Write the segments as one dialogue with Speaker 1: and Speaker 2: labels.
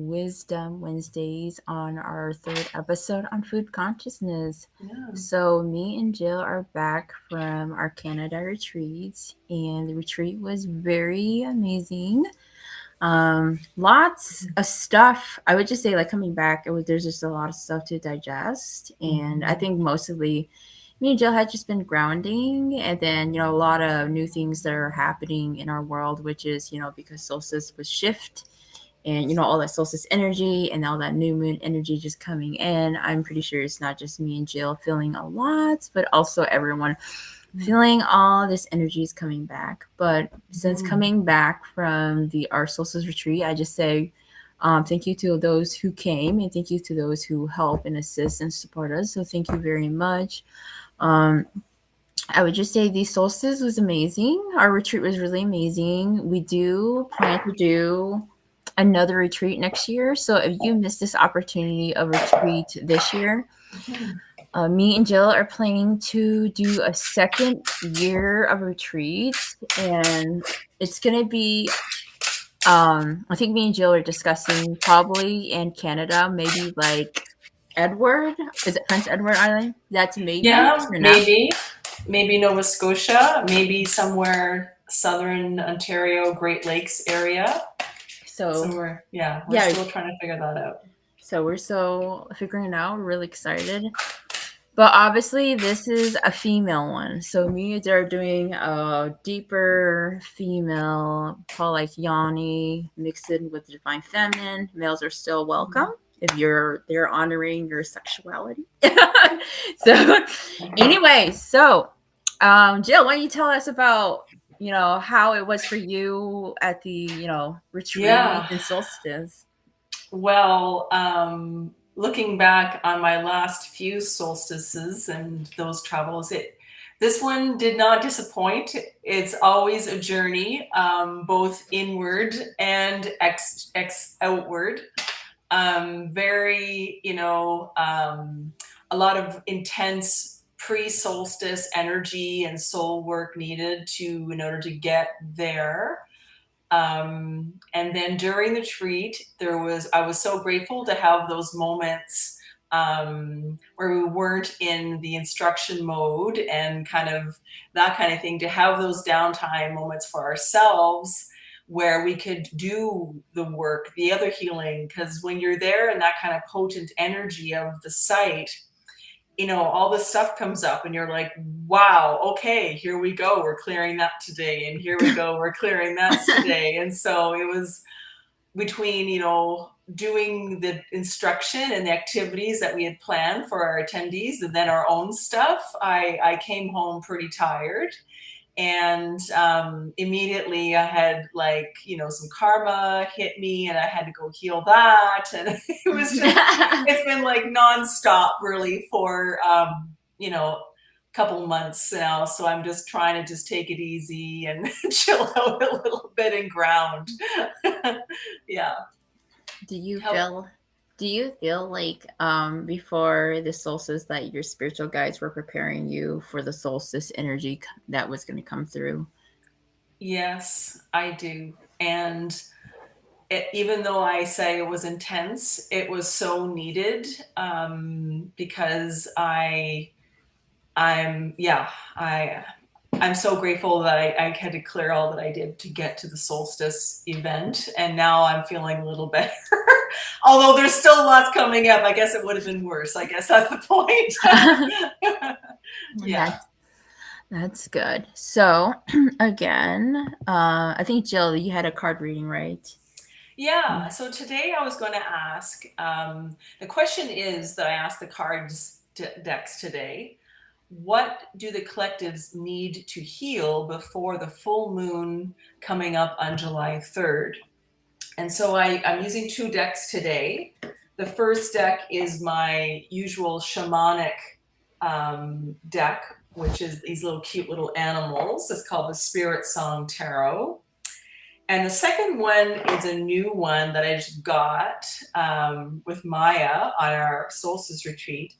Speaker 1: Wisdom Wednesdays on our third episode on food consciousness.
Speaker 2: Yeah.
Speaker 1: So, me and Jill are back from our Canada retreats, and the retreat was very amazing. Lots of stuff. I would just say, like coming back, there's just a lot of stuff to digest, and I
Speaker 2: Mhm.
Speaker 1: think mostly me and Jill had just been grounding, and then a lot of new things that are happening in our world, which is because solstice was shift, and all that solstice energy and all that new moon energy just coming in. I'm pretty sure it's not just me and Jill feeling a lot, but also everyone feeling all this energy is coming back. But since
Speaker 2: Mhm.
Speaker 1: coming back from the our solstice retreat, I just say thank you to those who came, and thank you to those who help and assist and support us. So thank you very much. um, I would just say the solstice was amazing. Our retreat was really amazing. We do plan to do another retreat next year. So if you missed this opportunity of retreat this year,
Speaker 2: Mhm.
Speaker 1: me and Jill are planning to do a second year of retreats, and it's gonna be. I think me and Jill are discussing probably in Canada, maybe like Edward. Is it Prince Edward Island? That's maybe
Speaker 2: Yeah,
Speaker 1: or not.
Speaker 2: maybe Nova Scotia, maybe somewhere southern Ontario, Great Lakes area.
Speaker 1: So
Speaker 2: Somewhere, yeah, we're
Speaker 1: yeah,
Speaker 2: still trying to figure that out.
Speaker 1: so we're so figuring it out. We're really excited. But obviously, this is a female one. So me and Dara are doing a deeper female, called like Yanni, mixed in with divine feminine. Males are still welcome if they're honoring your sexuality. So anyway, Jill, why don't you tell us about how it was for you at the retreat
Speaker 2: Yeah,
Speaker 1: and solstice?
Speaker 2: well, looking back on my last few solstices and those travels, this one did not disappoint. It's always a journey, both inward and ex outward. Very, a lot of intense pre-solstice energy and soul work needed in order to get there. And then during the retreat, I was so grateful to have those moments where we weren't in the instruction mode and kind of that kind of thing, to have those downtime moments for ourselves where we could do the work, the other healing. Because when you're there in that kind of potent energy of the site, all this stuff comes up and you're like, wow, okay, here we go. We're clearing that today. And here we go. We're clearing that today. And so it was between, doing the instruction and the activities that we had planned for our attendees and then our own stuff. I came home pretty tired. And immediately I had some karma hit me and I had to go heal that. And it's been like nonstop really for, couple months now. So I'm just trying to just take it easy and chill out a little bit and ground. Yeah.
Speaker 1: Do you
Speaker 2: How,
Speaker 1: feel like before the solstice that your spiritual guides were preparing you for the solstice energy that was going to come through?
Speaker 2: yes, I do. And even though I say it was intense, it was so needed, because I'm, yeah, I, I'm so grateful that I had to clear all that I did to get to the solstice event. And now I'm feeling a little better. Although there's still lots coming up. I guess it would have been worse. I guess that's the point. Yeah.
Speaker 1: that's that's good. So again, I think Jill, you had a card reading, right?
Speaker 2: Yeah. So today I was going to ask, the question is that I asked the cards decks today. What do the collectives need to heal before the full moon coming up on July 3rd? And so I'm using two decks today. The first deck is my usual shamanic deck, which is these little cute little animals. It's called the Spirit Song Tarot. And the second one is a new one that I just got with Maya on our solstice retreat.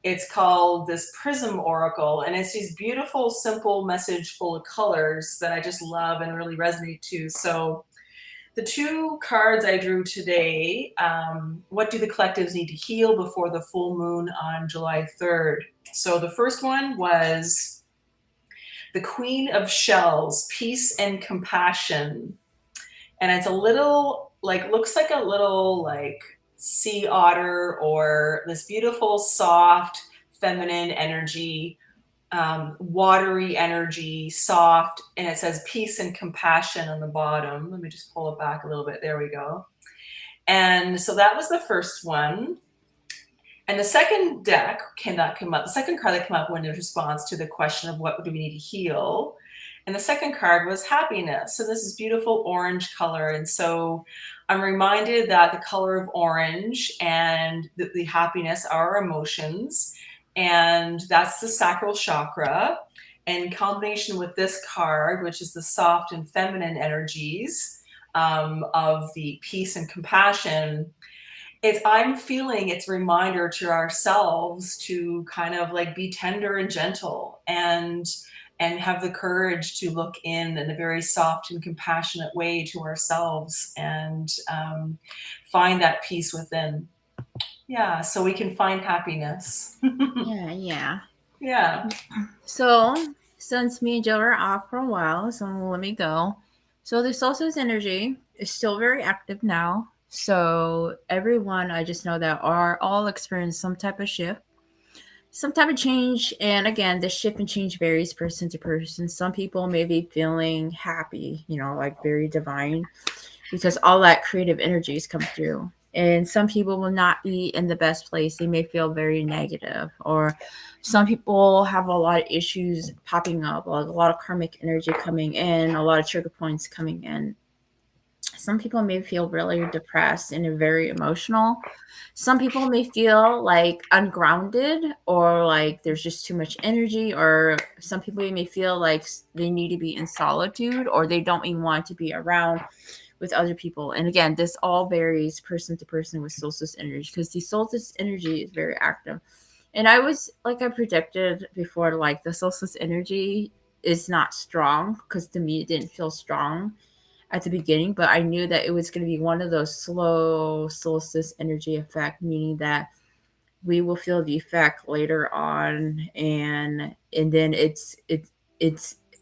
Speaker 2: It's called this Prism Oracle, and it's these beautiful, simple message full of colors that I just love and really resonate to. So the two cards I drew today, what do the collectives need to heal before the full moon on July 3rd? So the first one was the Queen of Shells, peace and compassion. And it's a little, like, looks like a little, like, sea otter or this beautiful, soft, feminine energy, watery energy, soft, and it says peace and compassion on the bottom. Let me just pull it back a little bit. There we go. And so that was the first one. And the second deck came up, the second card that came up when in response to the question of what do we need to heal. And the second card was happiness. So this is beautiful orange color. And so I'm reminded that the color of orange and the happiness are our emotions. And that's the sacral chakra. And in combination with this card, which is the soft and feminine energies of the peace and compassion, I'm feeling it's a reminder to ourselves to kind of like be tender and gentle and have the courage to look in a very soft and compassionate way to ourselves and find that peace within. Yeah, so we can find happiness.
Speaker 1: Yeah.
Speaker 2: Yeah.
Speaker 1: So since me and Joe are off for a while, so let me go. So the solstice energy is still very active now. So everyone, I just know that are all experience some type of shift, some type of change. And again, the shift and change varies person to person. Some people may be feeling happy, like very divine, because all that creative energies come through. And some people will not be in the best place. They may feel very negative, or some people have a lot of issues popping up, like a lot of karmic energy coming in, a lot of trigger points coming in. Some people may feel really depressed and very emotional. Some people may feel like ungrounded, or like there's just too much energy, or some people may feel like they need to be in solitude, or they don't even want to be around with other people. And again, this all varies person to person with solstice energy, because the solstice energy is very active. And I was, like I predicted before, like the solstice energy is not strong, because to me it didn't feel strong at the beginning, but I knew that it was going to be one of those slow solstice energy effect, meaning that we will feel the effect later on, and then it's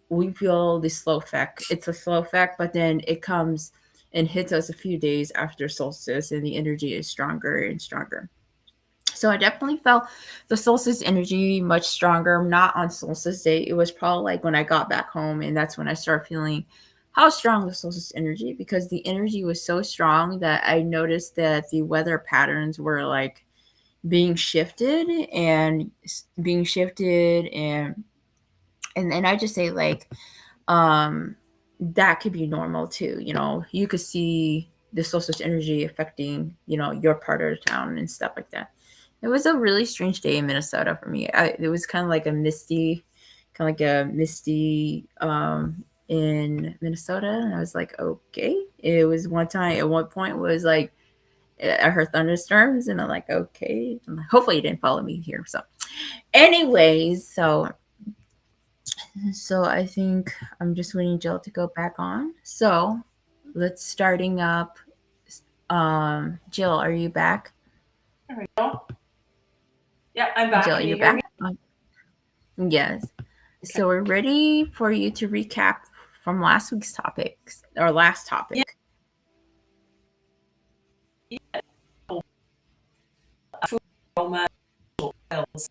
Speaker 1: we feel the slow effect. It's a slow effect, but then it comes and hits us a few days after solstice, and the energy is stronger and stronger. So I definitely felt the solstice energy much stronger. Not on solstice day. It was probably like when I got back home, and that's when I started feeling how strong the solstice energy, because the energy was so strong that I noticed that the weather patterns were like being shifted and and then I just say like that could be normal too. You could see the solstice energy affecting your part of the town and stuff like that. It was a really strange day in Minnesota for me. It was kind of like a misty in Minnesota, and I was like, okay. It was one time at one point was like I heard thunderstorms, and I'm like, okay. Hopefully, you didn't follow me here. So, anyways, so I think I'm just waiting Jill to go back on. So let's starting up. Jill, are you back?
Speaker 2: There we go. Yeah, I'm back.
Speaker 1: Jill,
Speaker 2: Can you
Speaker 1: you're
Speaker 2: hear
Speaker 1: back?
Speaker 2: me?
Speaker 1: Yes. So we're ready for you to recap from last week's topics, or last topic.
Speaker 2: Yeah. Food, aroma, oils.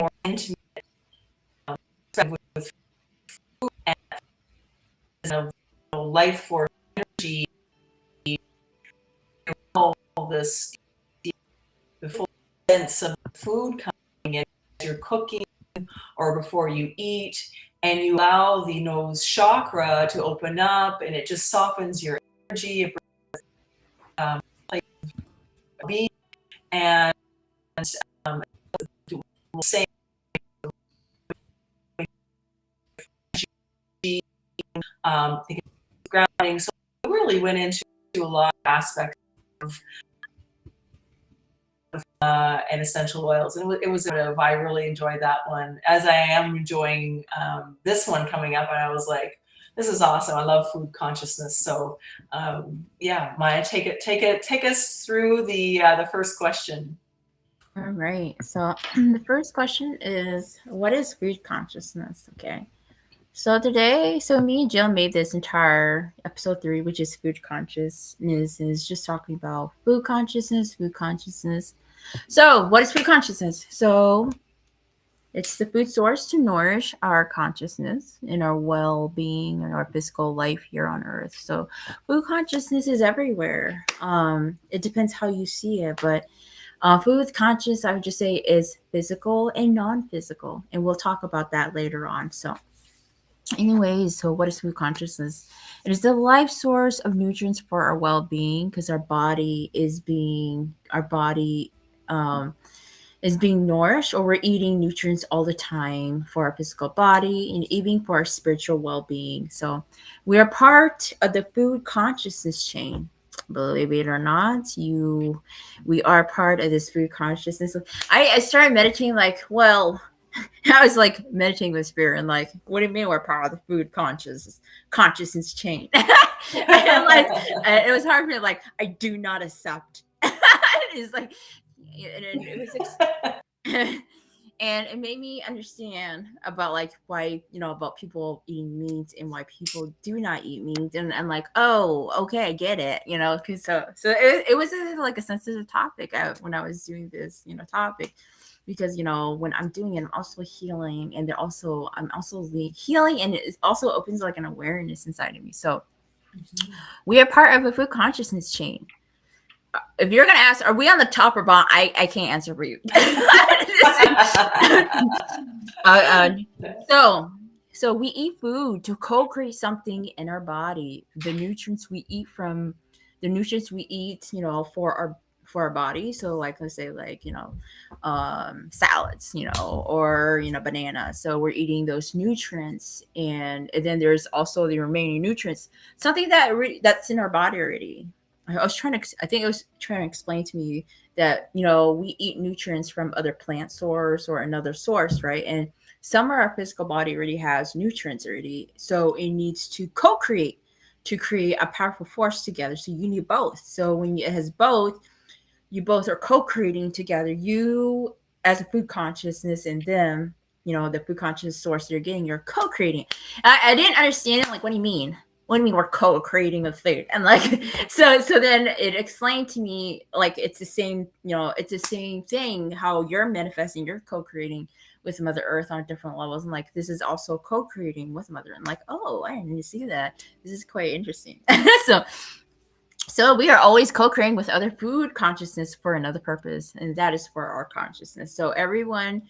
Speaker 2: More intimate with food and life force energy. All this, the full sense of food coming in as you're cooking or before you eat, and you allow the nose chakra to open up, and it just softens your energy. It brings like being and saying grounding. So we really went into a lot of aspects of and essential oils, and I really enjoyed that one, as I am enjoying this one coming up. And I was like, This is awesome. I love food consciousness. So, yeah, Maya, take us through the first question.
Speaker 1: All right. So the first question is, what is food consciousness? Okay. So today, so me and Jill made this entire episode 3, which is food consciousness, is just talking about food consciousness, food consciousness. So what is food consciousness? So it's the food source to nourish our consciousness and our well-being and our physical life here on Earth. So food consciousness is everywhere. It depends how you see it, but food conscious, I would just say, is physical and non-physical, and we'll talk about that later on. So anyways, so what is food consciousness? It is the life source of nutrients for our well-being, because our body um, is being nourished, or we're eating nutrients all the time for our physical body and even for our spiritual well-being. So we are part of the food consciousness chain. Believe it or not, we are part of this food consciousness. I started meditating like, well, I was like meditating with spirit and like, what do you mean we're part of the food consciousness chain? And like, it was hard for me. Like, I do not accept. It's like, and it was and it made me understand about like why, about people eating meat and why people do not eat meat. And I'm like, oh, okay, I get it, because so it was like a sensitive topic when I was doing this, topic, because when I'm doing it, I'm also healing, and I'm also healing, and it also opens like an awareness inside of me. So we are part of a food consciousness chain. If you're gonna ask, are we on the top or bottom? I can't answer for you. So we eat food to co-create something in our body. The nutrients we eat, for our body. So like, let's say, like, salads, or banana. So we're eating those nutrients, and then there's also the remaining nutrients, something that's in our body already. I think I was trying to explain to me that, we eat nutrients from other plant source or another source, right? And some of our physical body already has nutrients already. So it needs to co-create to create a powerful force together. So you need both. So when it has both, you both are co-creating together. You as a food consciousness, and them, the food conscious source you're getting, you're co-creating. I didn't understand it. Like, what do you mean? What do you mean we're co-creating with food? And like, so then it explained to me, like, it's the same, it's the same thing, how you're manifesting, you're co-creating with Mother Earth on different levels. And like, this is also co-creating with Mother. And like, oh, I didn't see that. This is quite interesting. So we are always co-creating with other food consciousness for another purpose, and that is for our consciousness. So everyone,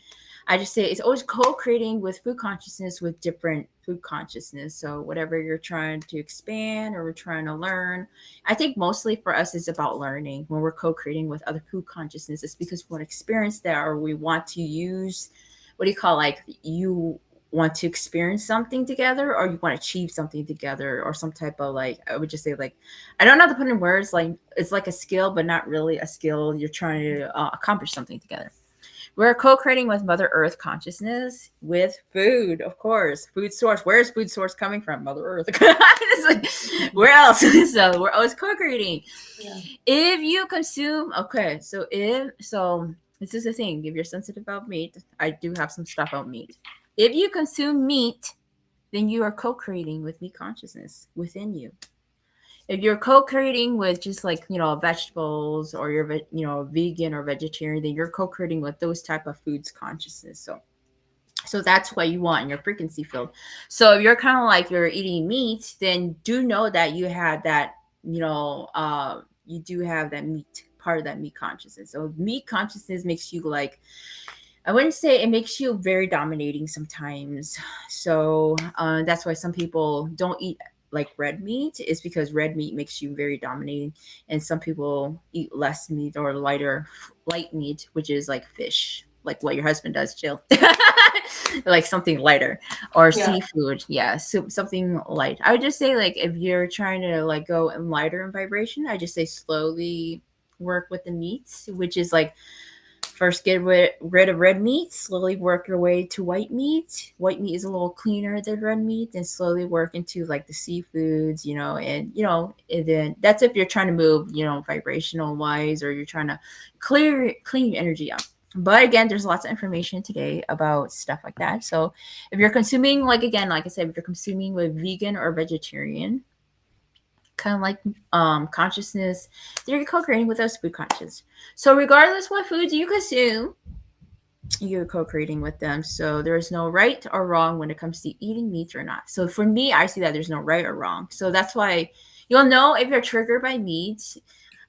Speaker 1: I just say, it's always co-creating with food consciousness with different food consciousness. So whatever you're trying to expand or we're trying to learn, I think mostly for us is about learning. When we're co-creating with other food consciousness, it's because we want to experience that, or we want to use, what do you call, like, you want to experience something together, or you want to achieve something together, or some type of, like, I would just say, like, I don't know how to put in words, like, it's like a skill but not really a skill. You're trying to accomplish something together. We're co-creating with Mother Earth consciousness with food, of course. Food source. Where's food source coming from? Mother Earth. It's like, where else? So we're always co-creating. Yeah. If you consume, so this is the thing. If you're sensitive about meat, I do have some stuff about meat. If you consume meat, then you are co-creating with meat consciousness within you. If you're co-creating with just, like, vegetables, or you're vegan or vegetarian, then you're co-creating with those type of foods consciousness. So that's what you want in your frequency field. So if you're kind of like, you're eating meat, then do know that you have that, you do have that meat, part of that meat consciousness. So meat consciousness makes you, like, I wouldn't say it makes you very dominating sometimes. So that's why some people don't eat, like, red meat, is because red meat makes you very dominating. And some people eat less meat, or light meat, which is like fish, like what your husband does, Jill. Like something lighter, or seafood. Yeah, so something light. I would just say, like, if you're trying to, like, go in lighter in vibration, I just say slowly work with the meats, which is like, First, get rid of red meat. Slowly work your way to white meat. White meat is a little cleaner than red meat, and slowly work into like the seafoods, and then that's if you're trying to move, vibrational wise, or you're trying to clean your energy out. But again, there's lots of information today about stuff like that. So if you're consuming, like I said, if you're consuming with vegan or vegetarian, kind of like consciousness, they're co-creating with us food conscious. So regardless what foods you consume, you're co-creating with them. So there's no right or wrong when it comes to eating meat or not. So for me, I see that there's no right or wrong. So that's why you'll know if you're triggered by meat.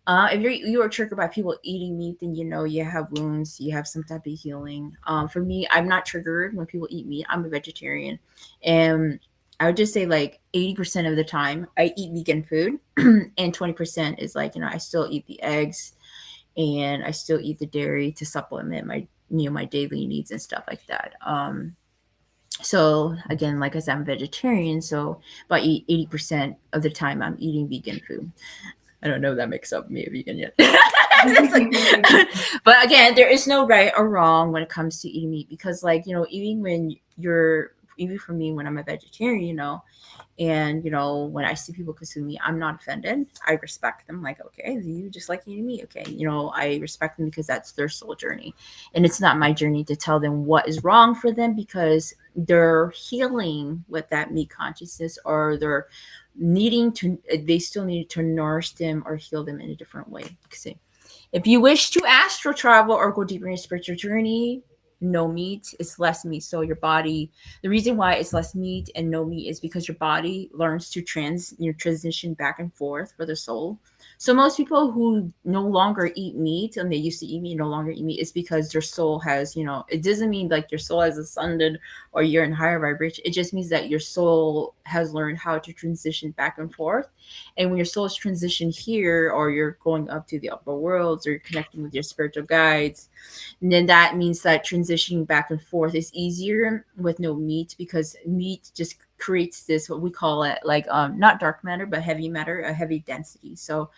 Speaker 1: If you are triggered by people eating meat, then you have wounds, you have some type of healing. For me, I'm not triggered when people eat meat. I'm a vegetarian, and I would just say like 80% of the time I eat vegan food, and 20% is like I still eat the eggs, and I still eat the dairy to supplement my daily needs and stuff like that. So again, like I said, I'm vegetarian, so about 80% of the time I'm eating vegan food. I don't know if that makes up me a vegan yet. But again, there is no right or wrong when it comes to eating meat, because even for me when I'm a vegetarian, and when I see people consume meat, I'm not offended. I respect them. Like, okay, you just like eating meat. Okay, I respect them because that's their soul journey, and it's not my journey to tell them what is wrong for them, because they're healing with that meat consciousness, or they still need to nourish them or heal them in a different way. See, if you wish to astral travel or go deeper in your spiritual journey, no meat is less meat. So your body, the reason why it's less meat and no meat is because your body learns to transition back and forth for the soul. So most people who no longer eat meat, and they used to eat meat, no longer eat meat, is because their soul has, it doesn't mean like your soul has ascended or you're in higher vibration. It just means that your soul has learned how to transition back and forth. And when your soul is transitioned here, or you're going up to the upper worlds, or you're connecting with your spiritual guides, and then that means that transitioning back and forth is easier with no meat, because meat just creates this, what we call it, like not dark matter but heavy matter, a heavy density. So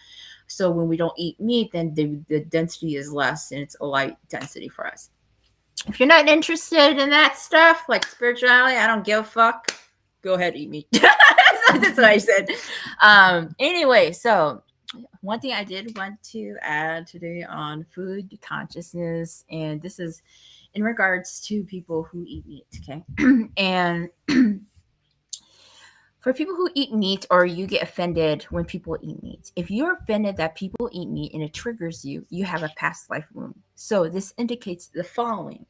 Speaker 1: when we don't eat meat, then the density is less, and it's a light density for us. If you're not interested in that stuff, like spirituality, I don't give a fuck. Go ahead, eat meat. That's what I said. Anyway, so one thing I did want to add today on food consciousness, and this is in regards to people who eat meat, okay? And for people who eat meat, or you get offended when people eat meat, if you're offended that people eat meat and it triggers you, you have a past life wound. So this indicates the following.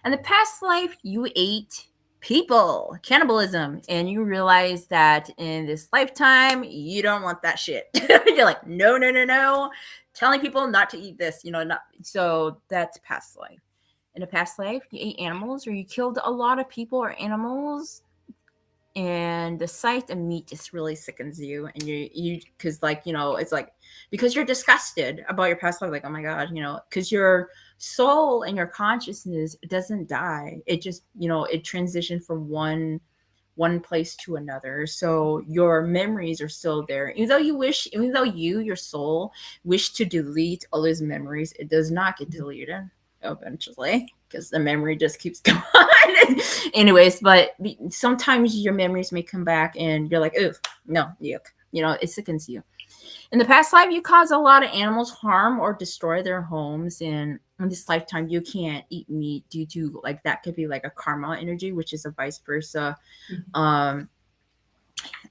Speaker 1: In the past life, you ate people, cannibalism, and you realize that in this lifetime, you don't want that shit. You're like, no, no, no, no. Telling people not to eat this, not. So that's past life. In a past life, you ate animals, or you killed a lot of people or animals, and the sight of meat just really sickens you, and you because it's like, because you're disgusted about your past life, like, oh my god, because your soul and your consciousness doesn't die. It just it transitioned from one place to another. So your memories are still there, even though your soul wish to delete all those memories, it does not get deleted eventually, because the memory just keeps going. Anyways, but sometimes your memories may come back and you're like, oh no, yuck, it sickens you. In the past life, you cause a lot of animals harm or destroy their homes, and in this lifetime you can't eat meat due to, like, that could be like a karma energy, which is a vice versa.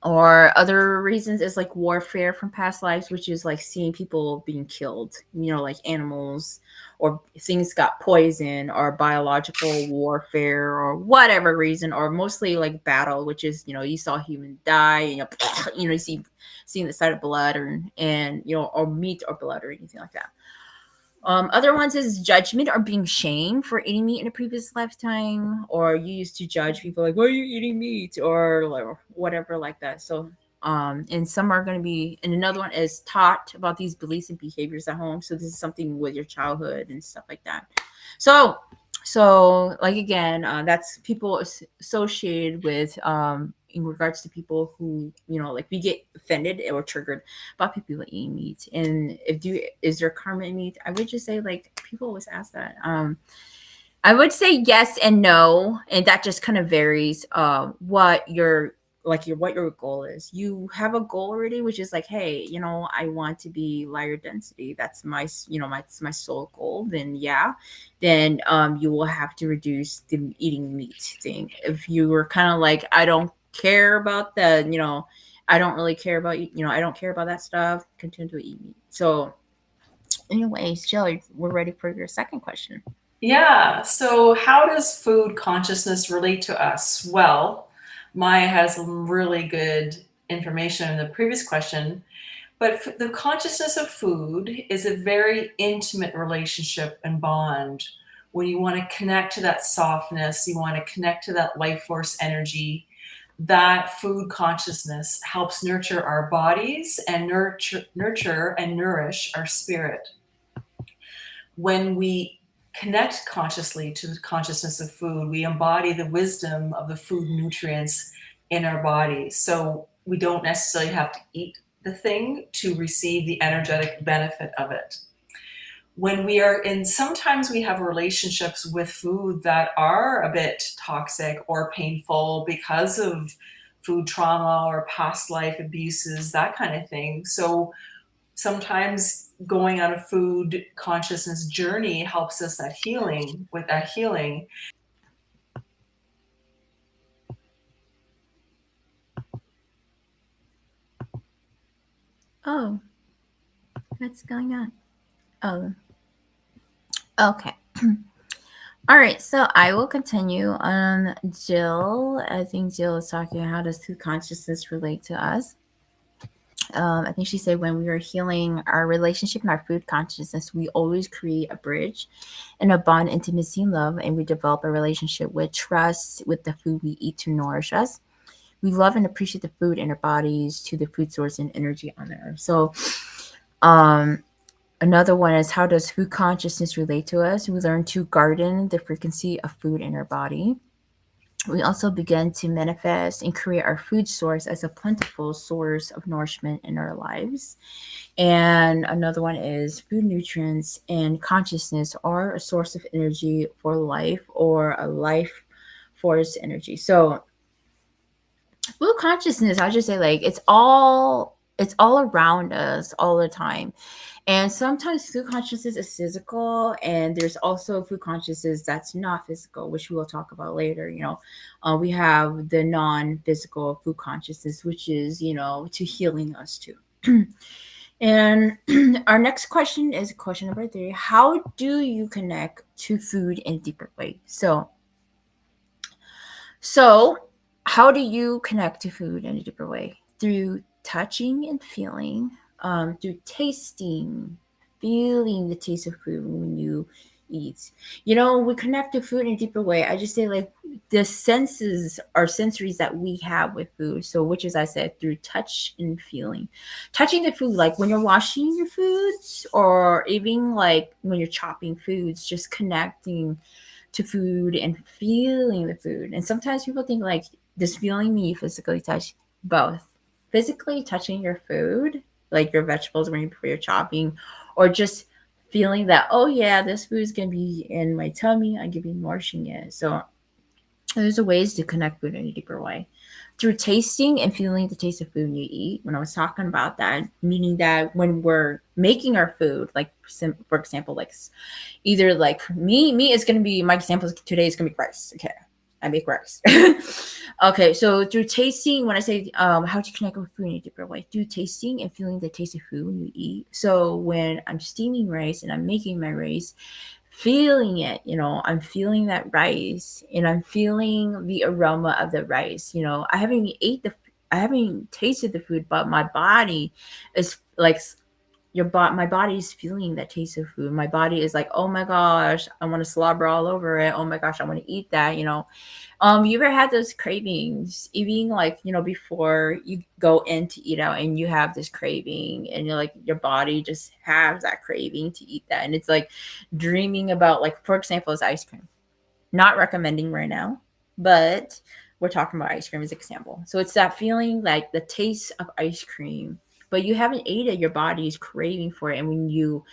Speaker 1: Or other reasons is like warfare from past lives, which is like seeing people being killed, like animals, or things got poison, or biological warfare, or whatever reason, or mostly like battle, which is you saw a human die, you seeing the sight of blood, or meat or blood or anything like that. Other ones is judgment, or being shamed for eating meat in a previous lifetime, or you used to judge people like, why are you eating meat, or whatever like that. So and some are going to be, and another one is taught about these beliefs and behaviors at home. So this is something with your childhood and stuff like that. So like, again, that's people associated with in regards to people who, like we get offended or triggered by people eating meat. And is there karma in meat? I would just say, like, people always ask that. I would say yes and no, and that just kind of varies what your goal is. You have a goal already, which is like, hey, I want to be lighter density. That's my sole goal. Then yeah, then you will have to reduce the eating meat thing. If you were kind of like, I don't care about I don't really care about I don't care about that stuff. Continue to eat meat. So, anyways, Jill, we're ready for your second question.
Speaker 2: Yeah. So, how does food consciousness relate to us? Well, Maya has some really good information in the previous question, but the consciousness of food is a very intimate relationship and bond. When you want to connect to that softness, you want to connect to that life force energy, that food consciousness helps nurture our bodies and nurture and nourish our spirit. When we connect consciously to the consciousness of food, we embody the wisdom of the food nutrients in our body. So we don't necessarily have to eat the thing to receive the energetic benefit of it. When we are in, sometimes we have relationships with food that are a bit toxic or painful because of food trauma or past life abuses, that kind of thing. So sometimes going on a food consciousness journey helps us with that healing.
Speaker 1: Oh, what's going on? Oh, okay. All right, so I will continue on Jill. I think Jill is talking, how does food consciousness relate to us? I think she said, when we are healing our relationship and our food consciousness, we always create a bridge and a bond, intimacy, and love, and we develop a relationship with trust with the food we eat to nourish us. We love and appreciate the food in our bodies to the food source and energy on the earth. So, um, another one is, how does food consciousness relate to us? We learn to garden the frequency of food in our body. We also begin to manifest and create our food source as a plentiful source of nourishment in our lives. And another one is, food nutrients and consciousness are a source of energy for life, or a life force energy. So food consciousness, I just say, like, it's all around us all the time. And sometimes food consciousness is physical, and there's also food consciousness that's not physical, which we will talk about later. We have the non-physical food consciousness, which is, to healing us too. And our next question is question number 3. How do you connect to food in a deeper way? So, how do you connect to food in a deeper way? Through touching and feeling, through tasting, feeling the taste of food when you eat. We connect to food in a deeper way. I just say, like, the senses are sensories that we have with food. So, which is, I said, through touch and feeling. Touching the food, like when you're washing your foods, or even like when you're chopping foods, just connecting to food and feeling the food. And sometimes people think, like, does feeling mean you physically touch? Both. Physically touching your food, like your vegetables when you're chopping, or just feeling that, oh yeah, this food is gonna be in my tummy, I'm gonna be nourishing it. So there's a ways to connect food in a deeper way. Through tasting and feeling the taste of food you eat. When I was talking about that, meaning that when we're making our food, like for example, like either, like for me is going to be, my example today is going to be rice. Okay, I make rice. Okay, so through tasting, when I say how to connect with food in a different way, through tasting and feeling the taste of food when you eat. So when I'm steaming rice and I'm making my rice, feeling it, I'm feeling that rice, and I'm feeling the aroma of the rice. I haven't tasted the food, but my body is like, my body is feeling that taste of food. My body is like, oh my gosh, I want to slobber all over it. Oh my gosh, I want to eat that. You ever had those cravings, even like, before you go in to eat out, and you have this craving, and you're like, your body just has that craving to eat that, and it's like dreaming about, like, for example, is ice cream. Not recommending right now, but we're talking about ice cream as an example. So it's that feeling like the taste of ice cream, but you haven't ate it, your body is craving for it. And when you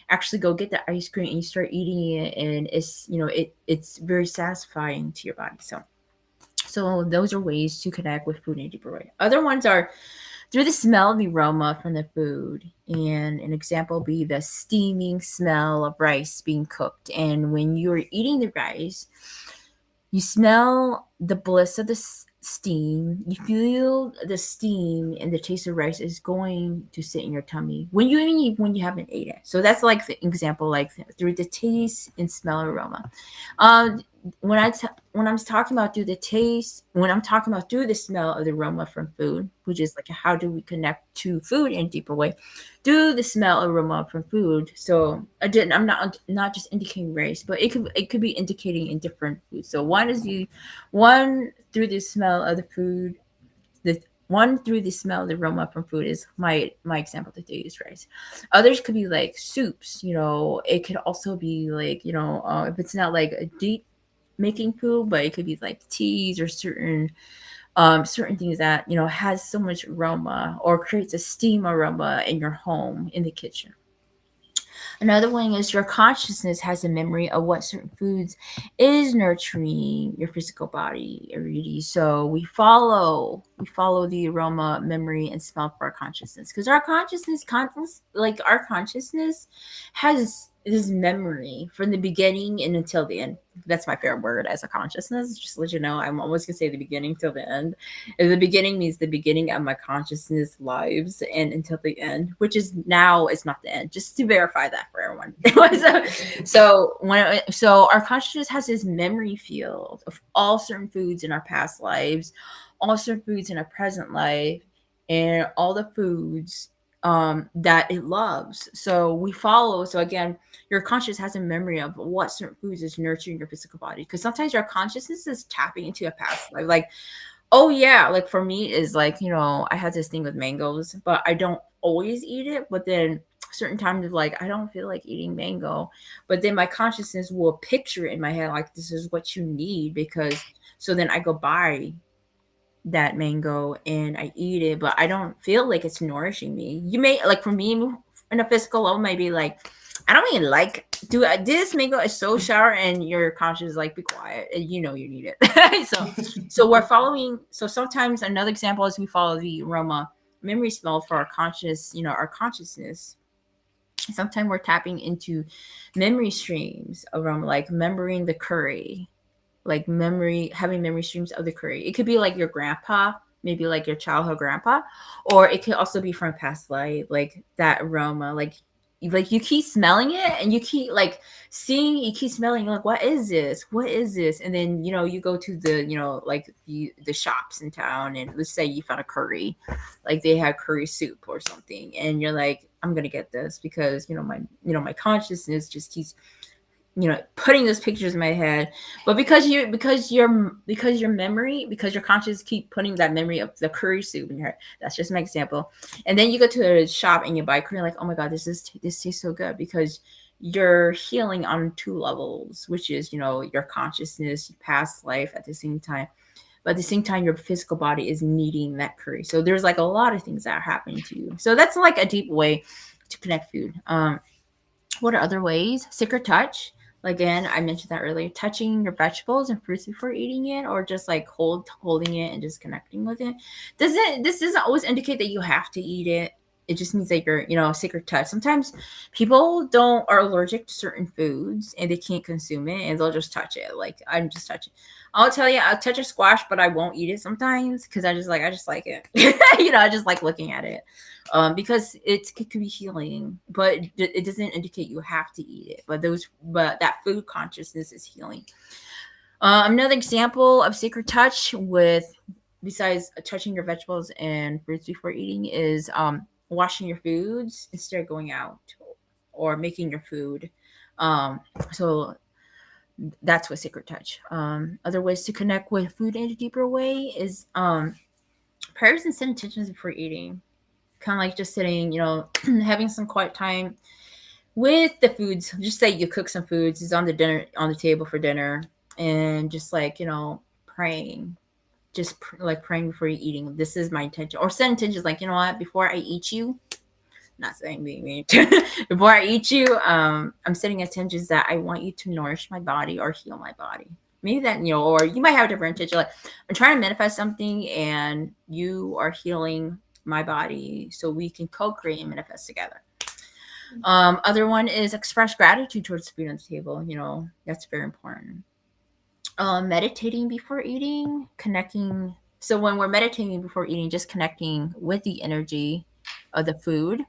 Speaker 1: actually go get the ice cream and you start eating it, and it's, it's very satisfying to your body. So those are ways to connect with food in a deeper way. Other ones are through the smell and the aroma from the food. And an example would be the steaming smell of rice being cooked. And when you're eating the rice, you smell the bliss of the steam. You feel the steam, and the taste of rice is going to sit in your tummy when you haven't ate it. So that's like the example, like through the taste and smell aroma. Um, when I'm talking about through the taste, when I'm talking about through the smell of the aroma from food, which is like how do we connect to food in a deeper way, through the smell aroma from food. So I'm not just indicating race, but it could be indicating in different foods. So one through the smell of the food, the one through the smell of the aroma from food is my example today is rice. Others could be like soups. It could also be like, if it's not like a deep making food, but it could be like teas or certain things that has so much aroma or creates a steam aroma in your home in the kitchen. Another one is your consciousness has a memory of what certain foods is nurturing your physical body already. So we follow the aroma, memory, and smell for our consciousness, because our consciousness has this memory from the beginning and until the end. That's my favorite word, as a consciousness. Just to let you know, I'm always gonna say the beginning till the end. And the beginning means the beginning of my consciousness lives, and until the end, which is now is not the end. Just to verify that for everyone. So our consciousness has this memory field of all certain foods in our past lives, all certain foods in our present life, and all the foods that it loves. So we follow. So again, your conscious has a memory of what certain foods is nurturing your physical body. Because sometimes your consciousness is tapping into a past life. Like, oh yeah, like for me is like, I had this thing with mangoes, but I don't always eat it. But then certain times of like I don't feel like eating mango, but then my consciousness will picture it in my head like this is what you need, because so then I go buy that mango and I eat it, but I don't feel like it's nourishing me. You may like for me in a physical level, maybe like I don't even like do this mango is so sour, and your conscience is like be quiet, and you need it. So we're following. So sometimes another example is we follow the aroma, memory, smell for our conscious, our consciousness. Sometimes we're tapping into memory streams around like remembering the curry, like having memory streams of the curry. It could be like your grandpa, maybe like your childhood grandpa, or it could also be from past life, like that aroma, like you keep smelling it and you keep like seeing, you keep smelling, you're like, what is this, and then you go to the like the shops in town, and let's say you found a curry, like they had curry soup or something, and you're like, I'm gonna get this because my consciousness just keeps putting those pictures in my head. But because your conscious keep putting that memory of the curry soup in your head. That's just my example. And then you go to the shop and you buy curry, like, oh my god, this tastes so good, because you're healing on two levels, which is your consciousness, your past life at the same time, but at the same time your physical body is needing that curry. So there's like a lot of things that are happening to you. So that's like a deep way to connect food. What are other ways? Secret touch. Again, I mentioned that earlier. Touching your vegetables and fruits before eating it, or just like holding it and just connecting with it. This doesn't always indicate that you have to eat it. It just means that you're, secret touch. Sometimes people are allergic to certain foods and they can't consume it, and they'll just touch it. Like I'm just touching. I'll tell you, I'll touch a squash, but I won't eat it sometimes because I just like it. I just like looking at it. Because it could be healing, but it doesn't indicate you have to eat it. But that food consciousness is healing. Another example of sacred touch besides touching your vegetables and fruits before eating is washing your foods instead of going out or making your food. So that's what sacred touch. Other ways to connect with food in a deeper way is prayers and set intentions before eating. Kind of like just sitting, having some quiet time with the foods. Just say you cook some foods, it's on the table for dinner, and just like, praying. just like praying before you're eating. This is my intention, or set intentions like, you know what, before I eat you, not saying being mean, before I eat you, I'm setting intentions that I want you to nourish my body or heal my body. Maybe that, you know, or you might have a different intention. Like, I'm trying to manifest something and you are healing my body so we can co-create and manifest together. Other one is express gratitude towards food on the table. You know, that's very important. Meditating before eating, connecting. So when we're meditating before eating, just connecting with the energy of the food,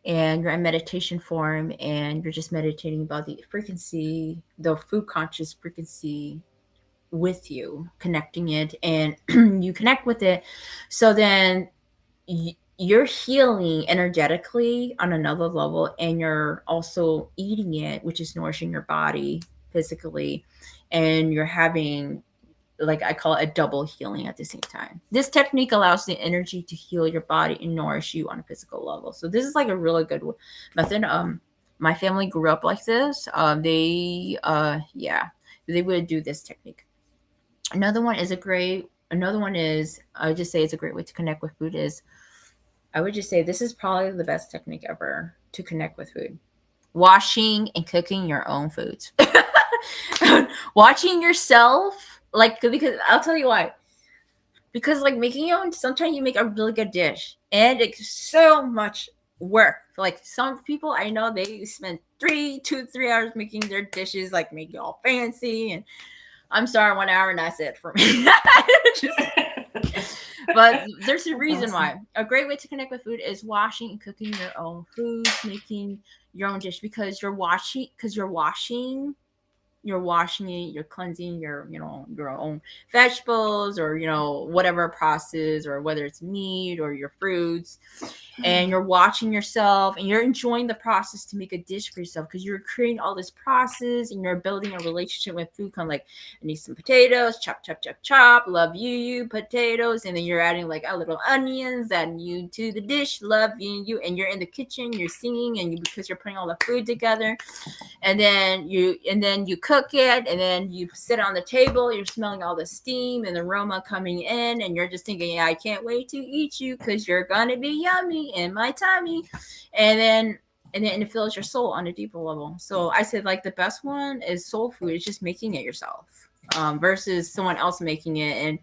Speaker 1: and you're in meditation form and you're just meditating about the frequency, the food conscious frequency with you, connecting it, and you connect with it. So then you're healing energetically on another level, and you're also eating it, which is nourishing your body physically, and you're having, like I call it, a double healing at the same time. This technique allows the energy to heal your body and nourish you on a physical level. So this is like a really good method. My family grew up like this. They would do this technique. Another one is I would just say it's a great way to connect with food is, I would just say this is probably the best technique ever to connect with food. Washing and cooking your own foods. Watching yourself, like, because I'll tell you why. Because like making your own, sometimes you make a really good dish and it's so much work. Like some people I know, they spend 3 hours making their dishes, like make it all fancy, and I'm sorry, 1 hour and that's it for me. But there's a reason why. A great way to connect with food is washing and cooking your own foods, making your own dish, because you're washing it, you're cleansing your, you know, your own vegetables, or, you know, whatever process, or whether it's meat or your fruits, and you're watching yourself and you're enjoying the process to make a dish for yourself, because you're creating all this process and you're building a relationship with food. Kind of like, I need some potatoes, chop chop chop chop, love you potatoes, and then you're adding like a little onions, adding you to the dish, love you, and you're in the kitchen, you're singing, and because you're putting all the food together, and then you cook it, and then you sit on the table, you're smelling all the steam and the aroma coming in, and you're just thinking, yeah, I can't wait to eat you because you're gonna be yummy in my tummy. And then it fills your soul on a deeper level. So I said, like, the best one is soul food. It's just making it yourself, versus someone else making it.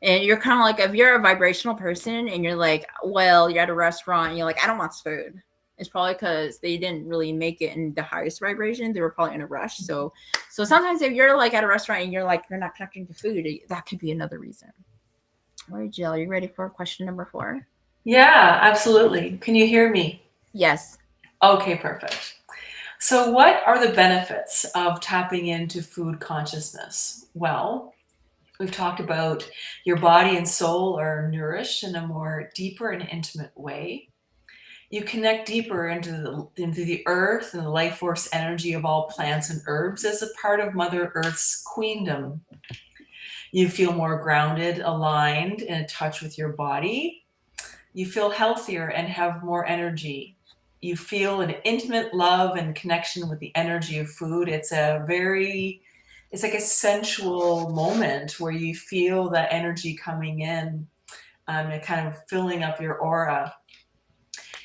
Speaker 1: And you're kind of like, if you're a vibrational person and you're like, well, you're at a restaurant and you're like, I don't want this food, it's probably because they didn't really make it in the highest vibration. They were probably in a rush. So sometimes if you're like at a restaurant and you're like, you're not connecting to food, that could be another reason. All right, Jill, are you ready for question number 4?
Speaker 2: Yeah, absolutely. Can you hear me?
Speaker 1: Yes.
Speaker 2: Okay, perfect. So what are the benefits of tapping into food consciousness? Well, we've talked about your body and soul are nourished in a more deeper and intimate way. You connect deeper into the earth and the life force energy of all plants and herbs as a part of Mother Earth's queendom. You feel more grounded, aligned, and in touch with your body. You feel healthier and have more energy. You feel an intimate love and connection with the energy of food. It's like a sensual moment where you feel that energy coming in, and kind of filling up your aura.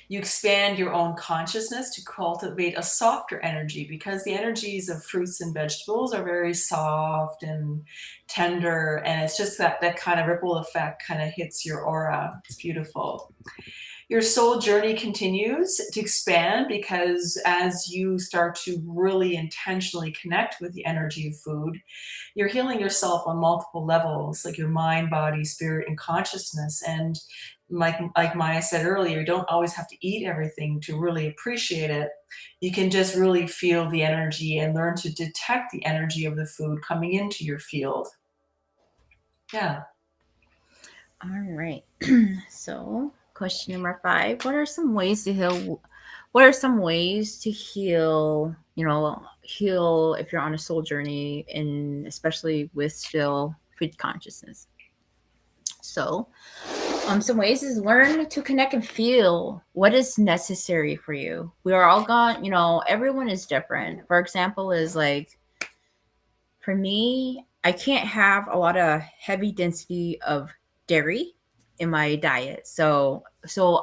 Speaker 2: You expand your own consciousness to cultivate a softer energy, because the energies of fruits and vegetables are very soft and tender, and it's just that kind of ripple effect kind of hits your aura. It's beautiful. Your soul journey continues to expand, because as you start to really intentionally connect with the energy of food, you're healing yourself on multiple levels, like your mind, body, spirit, and consciousness. And like Maya said earlier, you don't always have to eat everything to really appreciate it. You can just really feel the energy and learn to detect the energy of the food coming into your field. Yeah.
Speaker 1: All right. So question number 5: what are some ways to heal? What are some ways to heal? Heal if you're on a soul journey, and especially with still food consciousness. So, some ways is learn to connect and feel what is necessary for you. We are all gone. Everyone is different. For example, is like, for me, I can't have a lot of heavy density of dairy in my diet. So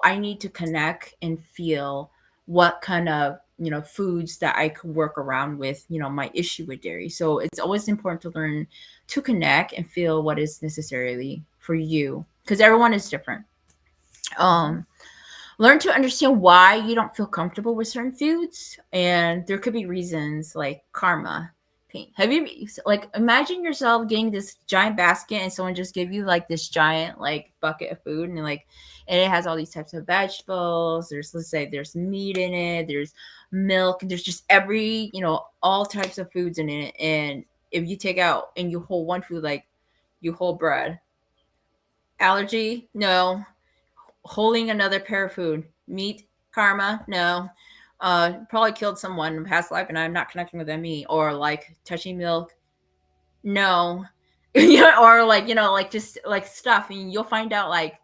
Speaker 1: I need to connect and feel what kind of, foods that I could work around with, my issue with dairy. So it's always important to learn to connect and feel what is necessarily for you, because everyone is different. Um Learn to understand why you don't feel comfortable with certain foods, and there could be reasons like karma, pain. Have you, like, imagine yourself getting this giant basket and someone just give you like this giant like bucket of food, and like, and it has all these types of vegetables, there's, let's say, there's meat in it, there's milk, there's just every, all types of foods in it. And if you take out and you hold one food, like you hold bread, allergy, no. Holding another pair of food, meat, karma, no. Probably killed someone in past life and I'm not connecting with them, me. Or like touching milk, no. Or like, like just like stuff, and you'll find out like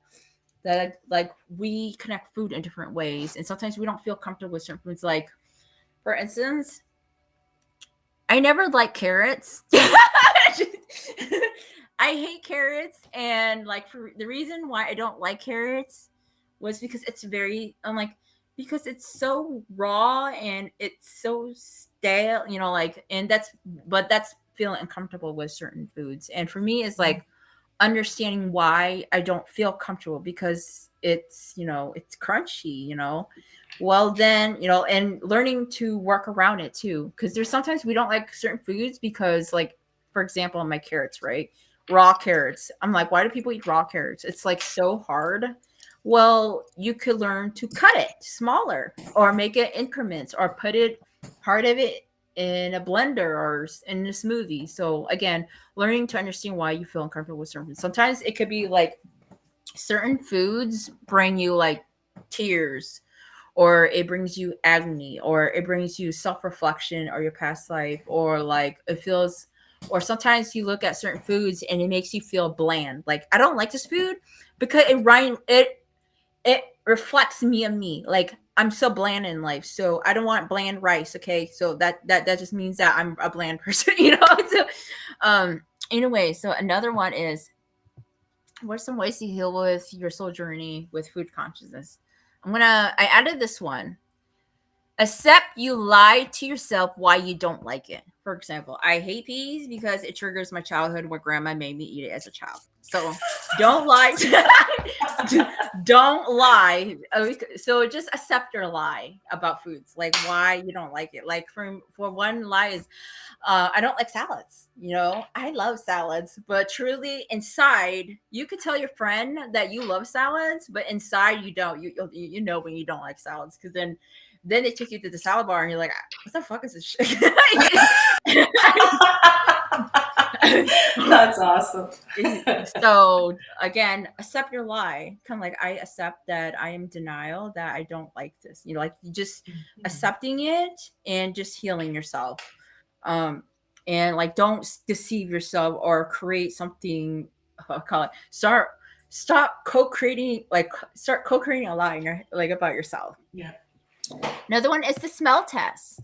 Speaker 1: that, like, we connect food in different ways, and sometimes we don't feel comfortable with certain foods. Like, for instance, I never like carrots. I hate carrots, and like, for the reason why I don't like carrots was because it's very, I'm like, because it's so raw and it's so stale, like, and that's feeling uncomfortable with certain foods. And for me, it's like understanding why I don't feel comfortable, because it's crunchy. Well, then, and learning to work around it too, because there's sometimes we don't like certain foods because, like, for example, my carrots, right? Raw carrots. I'm like, why do people eat raw carrots? It's like so hard. Well, you could learn to cut it smaller or make it increments or put it, part of it, in a blender or in a smoothie. So again, learning to understand why you feel uncomfortable with certain foods. Sometimes it could be like certain foods bring you like tears, or it brings you agony, or it brings you self-reflection or your past life, or like it feels, or sometimes you look at certain foods and it makes you feel bland. Like, I don't like this food because it reflects me and me. Like, I'm so bland in life, so I don't want bland rice. Okay, so that just means that I'm a bland person, So, anyway, so another one is, what are some ways to heal with your soul journey with food consciousness? I added this one. Accept you lie to yourself why you don't like it. For example, I hate peas because it triggers my childhood where grandma made me eat it as a child. So don't lie. Don't lie. So just accept your lie about foods, like why you don't like it. Like, for one lie is, I don't like salads. I love salads, but truly inside, you could tell your friend that you love salads, but inside you don't. You know when you don't like salads, because then they took you to the salad bar and you're like, what the fuck is this shit?
Speaker 2: That's awesome.
Speaker 1: So again, accept your lie. Kind of like, I accept that I am in denial that I don't like this. Like, you just accepting it and just healing yourself. And like, don't deceive yourself or create something. Call it, stop co-creating, like start co-creating a lie in your, like, about yourself.
Speaker 2: Yeah.
Speaker 1: Another one is the smell test.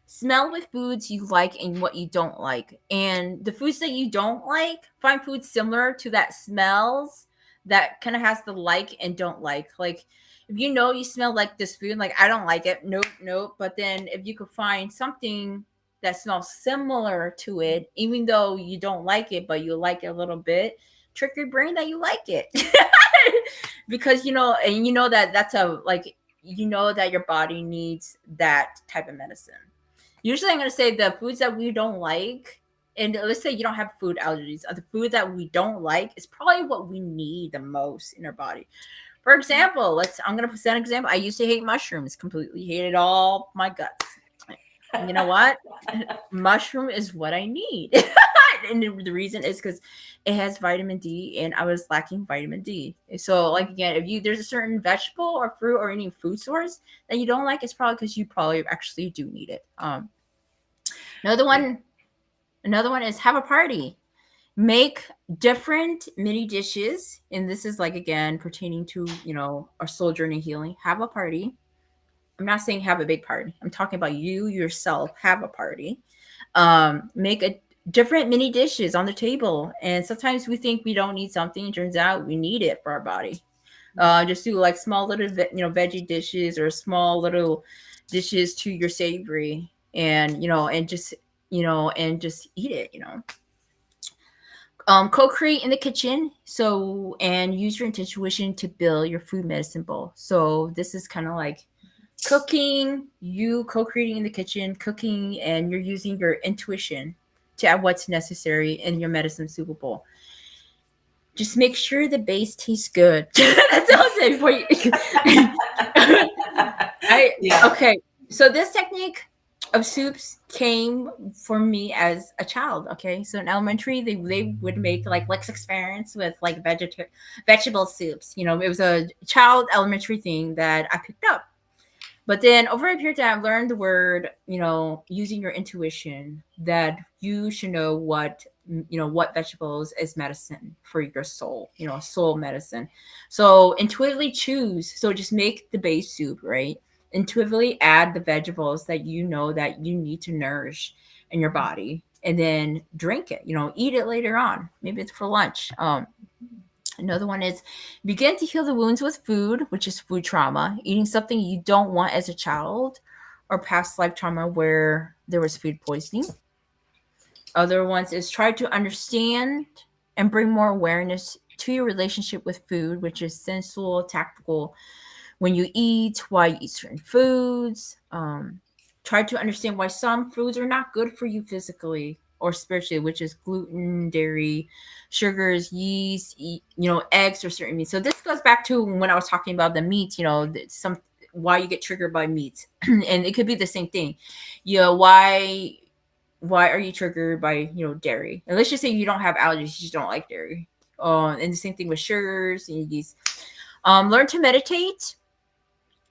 Speaker 1: Smell with foods you like and what you don't like. And the foods that you don't like, find foods similar to that smells, that kind of has the like and don't like. Like, if you smell like this food, like, I don't like it. Nope, nope. But then if you could find something that smells similar to it, even though you don't like it, but you like it a little bit, trick your brain that you like it. Because, and that that's a, like, that your body needs that type of medicine. Usually, I'm going to say the foods that we don't like, and let's say you don't have food allergies, the food that we don't like is probably what we need the most in our body. For example, I'm going to present an example. I used to hate mushrooms, completely hated all my guts. You know what? Mushroom is what I need. And the reason is because it has vitamin D, and I was lacking vitamin D. So, like, again, if there's a certain vegetable or fruit or any food source that you don't like, it's probably because you probably actually do need it. Another one is have a party. Make different mini dishes, and this is, like, again, pertaining to our soul journey healing. Have a party. I'm not saying have a big party. I'm talking about you yourself. Have a party. Make different mini dishes on the table. And sometimes we think we don't need something. It turns out we need it for our body. Just do like small little, veggie dishes or small little dishes to your savory, and and just eat it. Co-create in the kitchen, and use your intuition to build your food medicine bowl. So this is kind of like cooking, you co-creating in the kitchen, cooking, and you're using your intuition to add what's necessary in your medicine soup bowl. Just make sure the base tastes good. That's all I'll say before you.
Speaker 2: Yeah.
Speaker 1: Okay. So this technique of soups came for me as a child. Okay, so in elementary, they would make like experiments with like vegetable soups. It was a child elementary thing that I picked up. But then over a period of time, I've learned the word, using your intuition, that you should know what vegetables is medicine for your soul, soul medicine. So intuitively choose. So just make the base soup, right? Intuitively add the vegetables that you know that you need to nourish in your body, and then drink it, eat it later on. Maybe it's for lunch. Another one is begin to heal the wounds with food, which is food trauma, eating something you don't want as a child, or past life trauma where there was food poisoning. Other ones is try to understand and bring more awareness to your relationship with food, which is sensual, tactical, when you eat, why you eat certain foods. Try to understand why some foods are not good for you physically or spiritually, which is gluten, dairy, sugars, yeast, eggs, or certain meats. So this goes back to when I was talking about the meats. Some why you get triggered by meats, and it could be the same thing. Why are you triggered by dairy? And let's just say you don't have allergies, you just don't like dairy. And the same thing with sugars and yeast. Learn to meditate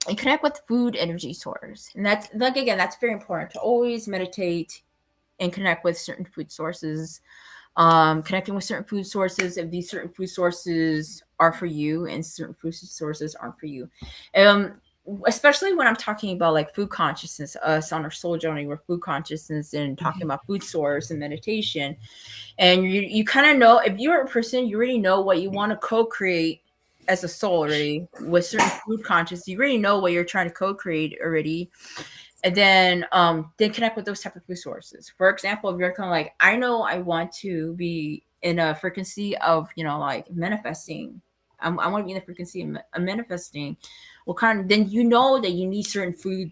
Speaker 1: and connect with food energy source. And that's like, again, that's very important to always meditate and connect with certain food sources. Connecting with certain food sources, if these certain food sources are for you and certain food sources aren't for you. Especially when I'm talking about like food consciousness, us on our soul journey, we're food consciousness and talking about food source and meditation. And you kind of know, if you're a person, you already know what you want to co-create as a soul already with certain food conscious. You already know what you're trying to co-create already. And then connect with those type of food sources. For example, if you're kind of like, I know I want to be in a frequency of, like manifesting. I want to be in the frequency of manifesting. Then you know that you need certain food,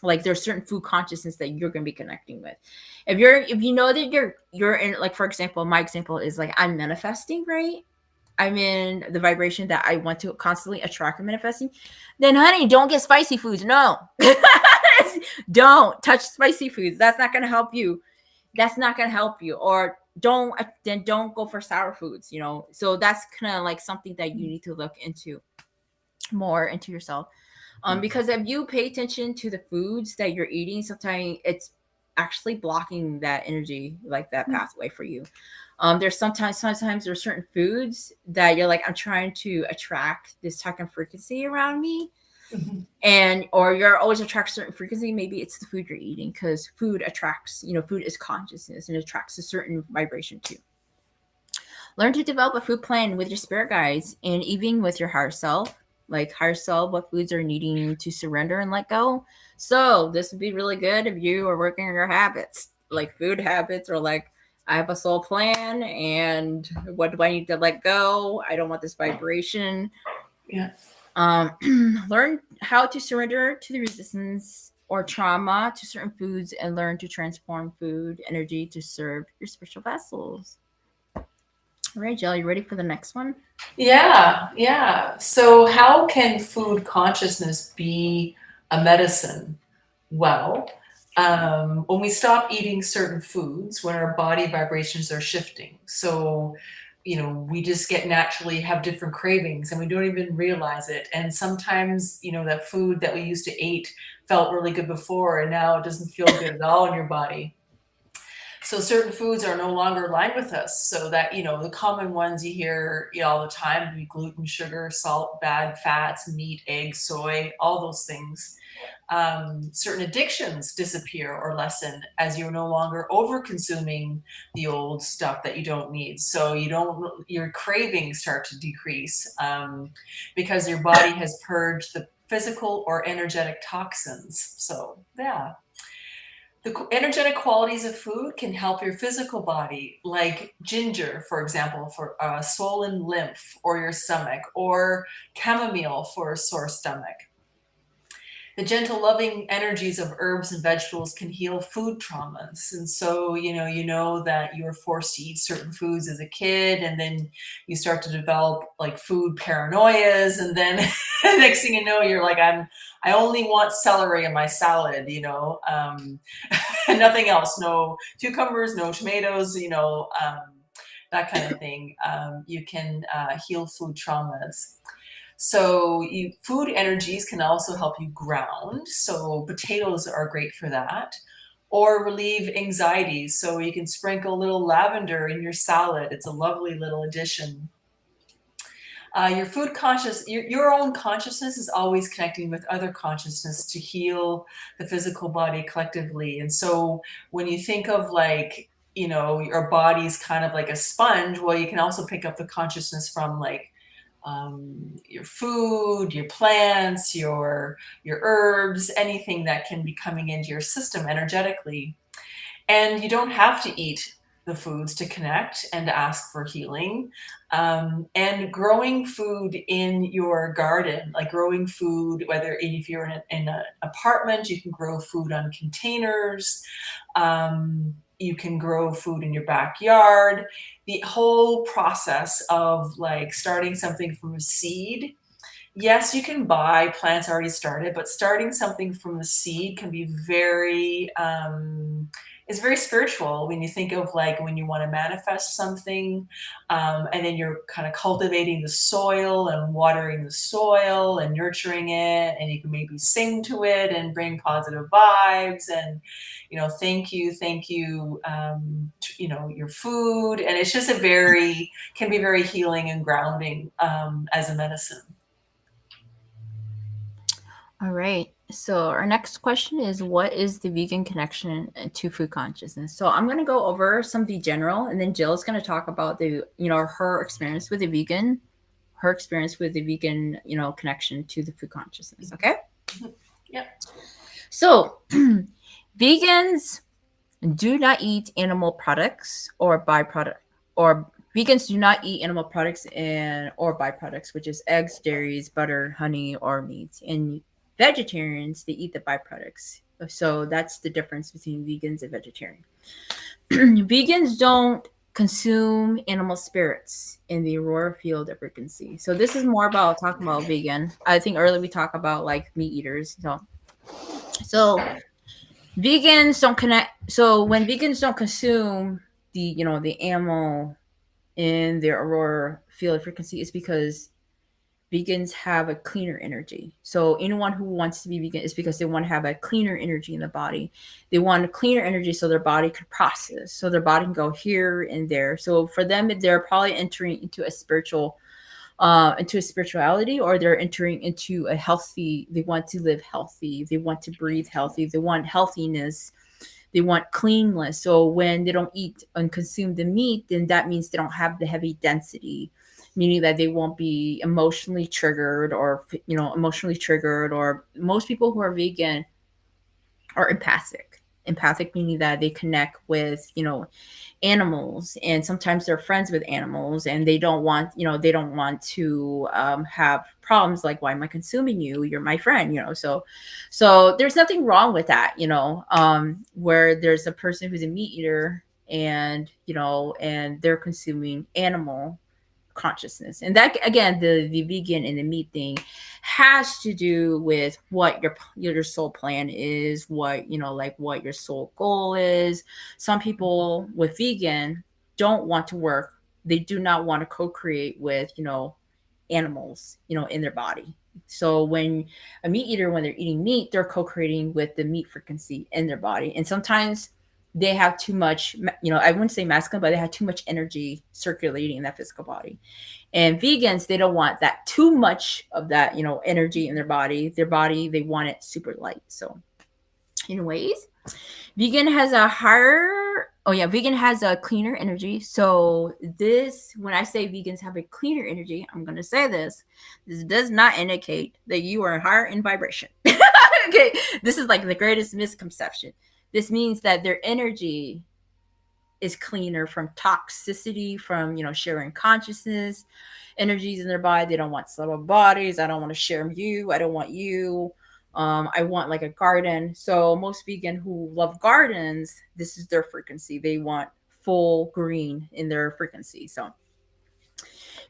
Speaker 1: like there's certain food consciousness that you're going to be connecting with. If you know that you're in, like, for example, my example is like, I'm manifesting, right? I'm in the vibration that I want to constantly attract and manifesting. Then honey, don't get spicy foods. No. Don't touch spicy foods. That's not going to help you. Or don't go for sour foods. So that's kind of like something that you need to look into more into yourself. Because if you pay attention to the foods that you're eating, sometimes it's actually blocking that energy, like that pathway for you. There's sometimes there's certain foods that you're like, I'm trying to attract this type of frequency around me. And or you're always attract certain frequency. Maybe it's the food you're eating, because food attracts, food is consciousness and attracts a certain vibration too. Learn to develop a food plan with your spirit guides and even with your higher self. Like higher self, what foods are needing to surrender and let go. So this would be really good if you are working on your habits, like food habits, or like, I have a soul plan and what do I need to let go? I don't want this vibration.
Speaker 2: Yeah.
Speaker 1: Learn how to surrender to the resistance or trauma to certain foods, and learn to transform food energy to serve your spiritual vessels. All right, Jill, you ready for the next one?
Speaker 2: Yeah. So how can food consciousness be a medicine? Well, when we stop eating certain foods, when our body vibrations are shifting. So, we just naturally have different cravings and we don't even realize it. And sometimes, that food that we used to eat felt really good before and now it doesn't feel good at all in your body. So certain foods are no longer aligned with us. So that, the common ones you hear, all the time be gluten, sugar, salt, bad fats, meat, eggs, soy, all those things. Certain addictions disappear or lessen as you're no longer over consuming the old stuff that you don't need. So your cravings start to decrease because your body has purged the physical or energetic toxins. So yeah. The energetic qualities of food can help your physical body, like ginger, for example, for swollen lymph or your stomach, or chamomile for a sore stomach. The gentle, loving energies of herbs and vegetables can heal food traumas. And so, you know that you were forced to eat certain foods as a kid, and then you start to develop like food paranoias, and then next thing you know, you're like, I only want celery in my salad, nothing else, no cucumbers, no tomatoes, that kind of thing. You can heal food traumas. So food energies can also help you ground. So potatoes are great for that. Or relieve anxiety. So you can sprinkle a little lavender in your salad. It's a lovely little addition. Your own consciousness is always connecting with other consciousness to heal the physical body collectively. And so when you think of like, your body's kind of like a sponge, well, you can also pick up the consciousness from like your food, your plants, your herbs, anything that can be coming into your system energetically. And you don't have to eat the foods to connect and to ask for healing. And growing food in your garden, like growing food, whether if you're in an apartment, you can grow food on containers. You can grow food in your backyard. The whole process of like starting something from a seed. Yes, you can buy plants already started, but starting something from the seed can be it's very spiritual when you think of like when you want to manifest something, and then you're kind of cultivating the soil and watering the soil and nurturing it, and you can maybe sing to it and bring positive vibes and, thank you, your food. And it's just can be very healing and grounding as a medicine.
Speaker 1: All right. So our next question is, what is the vegan connection to food consciousness? So I'm going to go over some of the general, and then Jill's going to talk about her experience with the vegan, connection to the food consciousness. Okay.
Speaker 2: Yeah.
Speaker 1: So vegans do not eat animal products or byproduct, or vegans do not eat animal products or byproducts, which is eggs, dairies, butter, honey, or meat. And vegetarians, they eat the byproducts. So that's the difference between vegans and vegetarian. Vegans don't consume animal spirits in the aurora field of frequency. So this is more about talking about vegan. I think earlier we talked about like meat eaters. So vegans don't connect. So when vegans don't consume the animal in their aurora field of frequency, is because vegans have a cleaner energy. So anyone who wants to be vegan is because they want to have a cleaner energy in the body. They want a cleaner energy so their body could process, so their body can go here and there. So for them, they're probably entering into a spirituality, or they're entering into they want to live healthy, they want to breathe healthy, they want healthiness, they want cleanness. So when they don't eat and consume the meat, then that means they don't have the heavy density, meaning that they won't be emotionally triggered, or most people who are vegan are empathic, meaning that they connect with animals, and sometimes they're friends with animals, and they don't want to have problems like, why am I consuming you, you're my friend. So there's nothing wrong with that, where there's a person who's a meat eater, and and they're consuming animal consciousness. And that, again, the vegan and the meat thing has to do with what your soul plan is, what what your soul goal is. Some people with vegan don't want to work, they do not want to co-create with animals in their body. So when a meat eater, when they're eating meat, they're co-creating with the meat frequency in their body. And sometimes they have too much, I wouldn't say masculine, but they have too much energy circulating in that physical body. And vegans, they don't want that too much of that, energy in their body. Their body, they want it super light. So, anyways, vegan has a higher, oh yeah, vegan has a cleaner energy. So this, when I say vegans have a cleaner energy, I'm going to say this does not indicate that you are higher in vibration. Okay, this is like the greatest misconception. This means that their energy is cleaner from toxicity, from sharing consciousness, energies in their body. They don't want subtle bodies. I don't want to share you. I don't want you. I want like a garden. So most vegan who love gardens, this is their frequency. They want full green in their frequency. So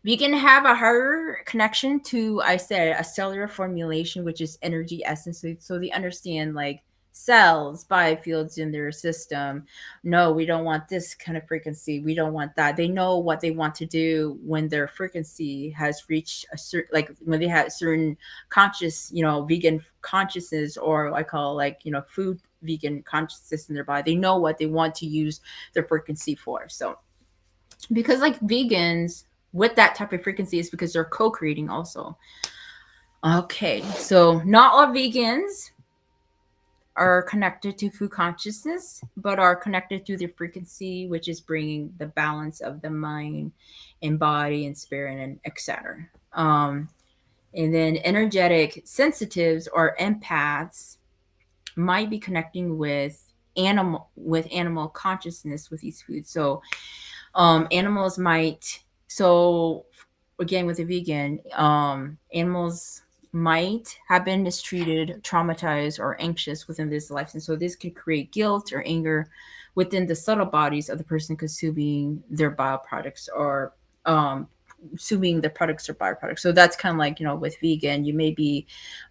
Speaker 1: vegan have a higher connection to, I said, a cellular formulation, which is energy essence. So they understand like cells, biofields in their system. No, we don't want this kind of frequency. We don't want that. They know what they want to do when their frequency has reached a certain, like when they have certain conscious, vegan consciousness, or I call like, food vegan consciousness in their body. They know what they want to use their frequency for. So because like vegans with that type of frequency is because they're co-creating also. Okay, so not all vegans are connected to food consciousness, but are connected to the frequency, which is bringing the balance of the mind and body and spirit and etc. And then energetic sensitives or empaths might be connecting with animal consciousness with these foods. So animals might, so again with a vegan, animals might have been mistreated, traumatized, or anxious within this life. And so this could create guilt or anger within the subtle bodies of the person consuming their bioproducts, or consuming the products or byproducts. So that's kind of like, with vegan, you may be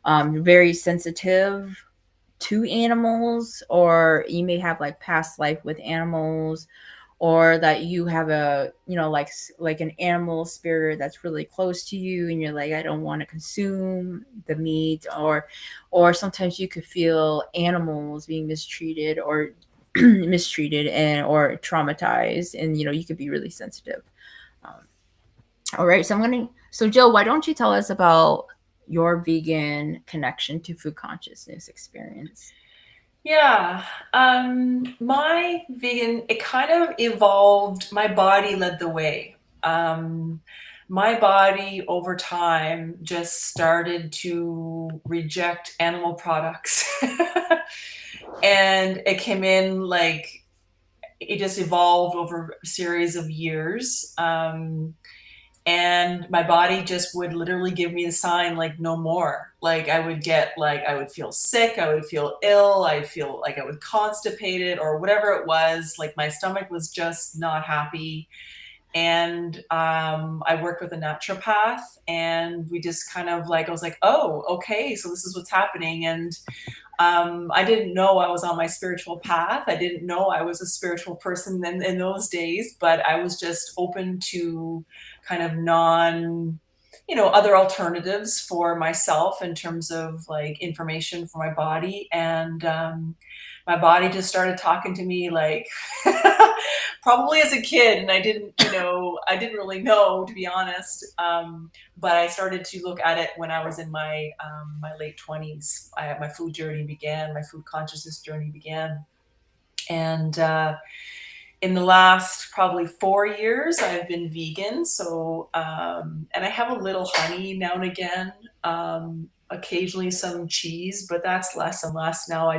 Speaker 1: very sensitive to animals, or you may have like past life with animals, or that you have a like an animal spirit that's really close to you, and you're like, I don't want to consume the meat, or sometimes you could feel animals being mistreated or mistreated and or traumatized, and you could be really sensitive. All right, so Jill, why don't you tell us about your vegan connection to food consciousness experience?
Speaker 2: Yeah, my vegan, it kind of evolved. My body led the way. My body over time just started to reject animal products. And it came in like, it just evolved over a series of years. And my body just would literally give me the sign like no more. Like I would get like, I would feel sick, I would feel ill, I'd feel like I was constipated or whatever it was. Like my stomach was just not happy. And I worked with a naturopath, and we just kind of like, I was like, oh, okay, so this is what's happening. And I didn't know I was on my spiritual path. I didn't know I was a spiritual person in those days, but I was just open to kind of other alternatives for myself in terms of like information for my body. And my body just started talking to me like probably as a kid, and I didn't really know, to be honest. But I started to look at it when I was in my my late 20s. My food journey began, my food consciousness journey began. And in the last probably 4 years, I've been vegan. So, and I have a little honey now and again, occasionally some cheese, but that's less and less now. I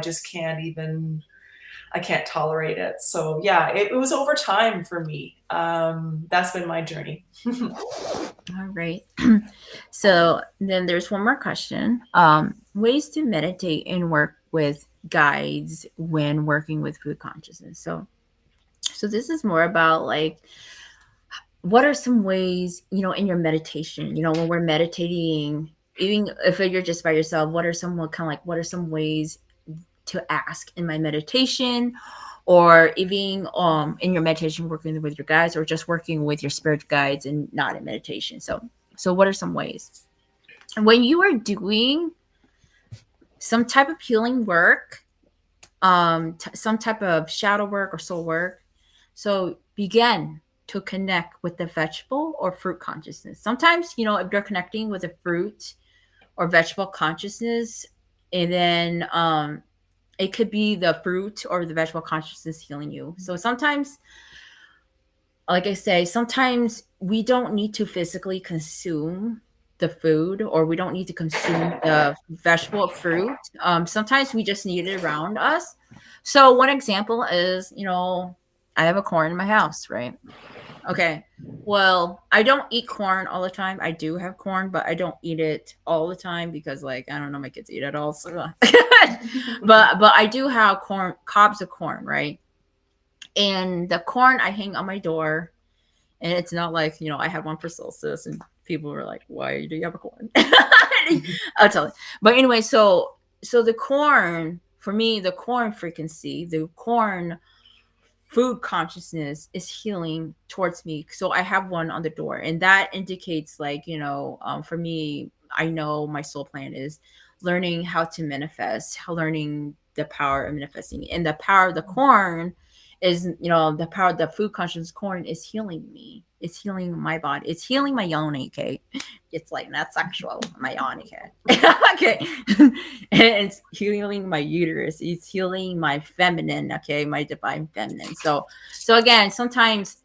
Speaker 2: can't tolerate it. So yeah, it was over time for me. That's been my journey.
Speaker 1: All right. So then there's one more question. Ways to meditate and work with guides when working with food consciousness. So this is more about like, what are some ways, in your meditation, when we're meditating, even if you're just by yourself, what are some ways to ask in my meditation, or even in your meditation working with your guides, or just working with your spirit guides and not in meditation. So what are some ways when you are doing some type of healing work, some type of shadow work or soul work. So begin to connect with the vegetable or fruit consciousness. Sometimes, if you're connecting with a fruit or vegetable consciousness, and then it could be the fruit or the vegetable consciousness healing you. So sometimes, like I say, sometimes we don't need to physically consume the food, or we don't need to consume the vegetable or fruit. Sometimes we just need it around us. So one example is, I have a corn in my house, right? Okay. Well, I don't eat corn all the time. I do have corn, but I don't eat it all the time because, like, I don't know, my kids eat it all. So, but I do have corn, cobs of corn, right? And the corn I hang on my door, and it's not like, I have one for solstice, and people were like, "Why do you have a corn?" I'll tell you. But anyway, so the corn for me, the corn frequency, the corn food consciousness is healing towards me. So I have one on the door, and that indicates, like, for me, I know my soul plan is learning how to manifest, learning the power of manifesting, and the power of the corn is, the power of the food conscious corn is healing me. It's healing my body. It's healing my yoni, okay? It's like not sexual, my yoni, okay? Okay. And it's healing my uterus. It's healing my feminine, okay? My divine feminine. So again, sometimes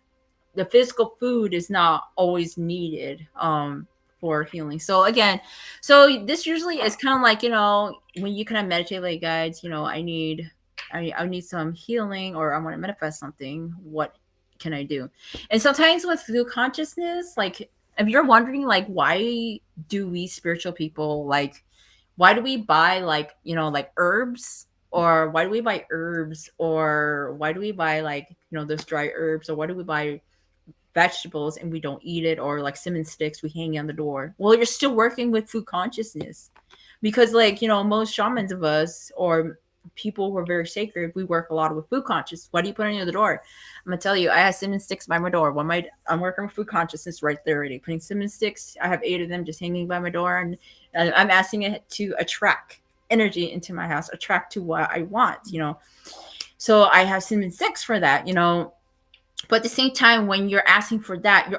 Speaker 1: the physical food is not always needed for healing. So again, so this usually is kind of like, when you kind of meditate like guides, I need some healing, or I want to manifest something. What can I do? And sometimes with food consciousness, like, if you're wondering, like, why do we spiritual people, like, why do we buy, like, like herbs, or why do we buy herbs, or why do we buy, like, those dry herbs, or why do we buy vegetables and we don't eat it, or like cinnamon sticks we hang on the door? Well, you're still working with food consciousness, because, like, most shamans of us, or people who are very sacred, we work a lot with food conscious. What do you put on the door? I'm gonna tell you, I have cinnamon sticks by my door. I'm working with food consciousness right there already, putting cinnamon sticks. I have 8 of them just hanging by my door, and I'm asking it to attract energy into my house, attract to what I want. So I have cinnamon sticks for that. But at the same time, when you're asking for that,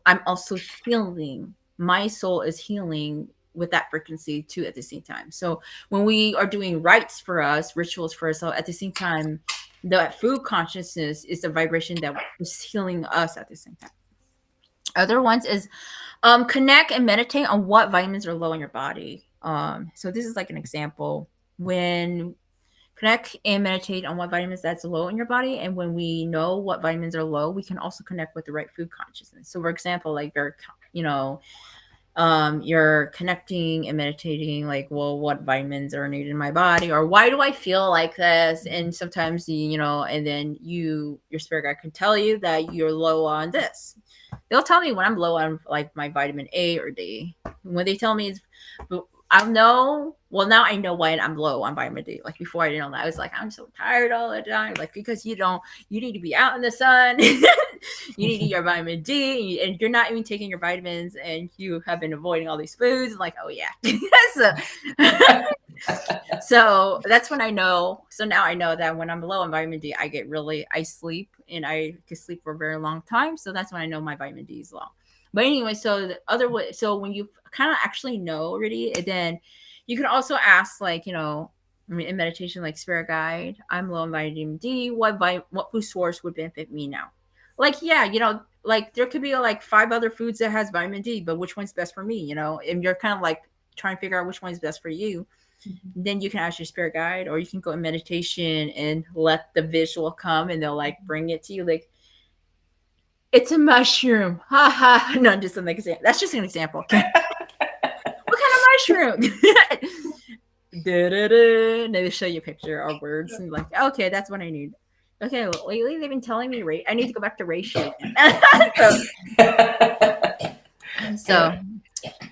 Speaker 1: I'm also healing. My soul is healing with that frequency too at the same time. So when we are doing rites for us, rituals for us, so at the same time, the food consciousness is the vibration that is healing us at the same time. Other ones is connect and meditate on what vitamins are low in your body. So this is like an example. When connect and meditate on what vitamins that's low in your body, and when we know what vitamins are low, we can also connect with the right food consciousness. So for example, like, you're connecting and meditating, like, well, what vitamins are needed in my body, or why do I feel like this? And sometimes, and then your spirit guide can tell you that you're low on this. They'll tell me when I'm low on, like, my vitamin A or D. When they tell me I'll know. Well, now I know why I'm low on vitamin D. Like, before, I didn't know that. I was like, I'm so tired all the time. Like, because you need to be out in the sun. You need your vitamin D, and you're not even taking your vitamins, and you have been avoiding all these foods. Like, oh yeah. So that's when I know. So now I know that when I'm low on vitamin D, I sleep, and I can sleep for a very long time. So that's when I know my vitamin D is low. But anyway, so the other way, so when you kind of actually know already, and then you can also ask, like, in meditation, like, spirit guide, I'm low on vitamin D. What food source would benefit me now? Like, yeah, like, there could be like 5 other foods that has vitamin D, but which one's best for me? And you're kind of like trying to figure out which one's best for you. Mm-hmm. Then you can ask your spirit guide, or you can go in meditation and let the visual come, and they'll, like, bring it to you, like, it's a mushroom. Ha ha. No, just an example. That's just an example. Okay. What kind of mushroom? And they show you a picture or words, and like, okay, that's what I need. Okay, well, lately they've been telling me I need to go back to ratio. So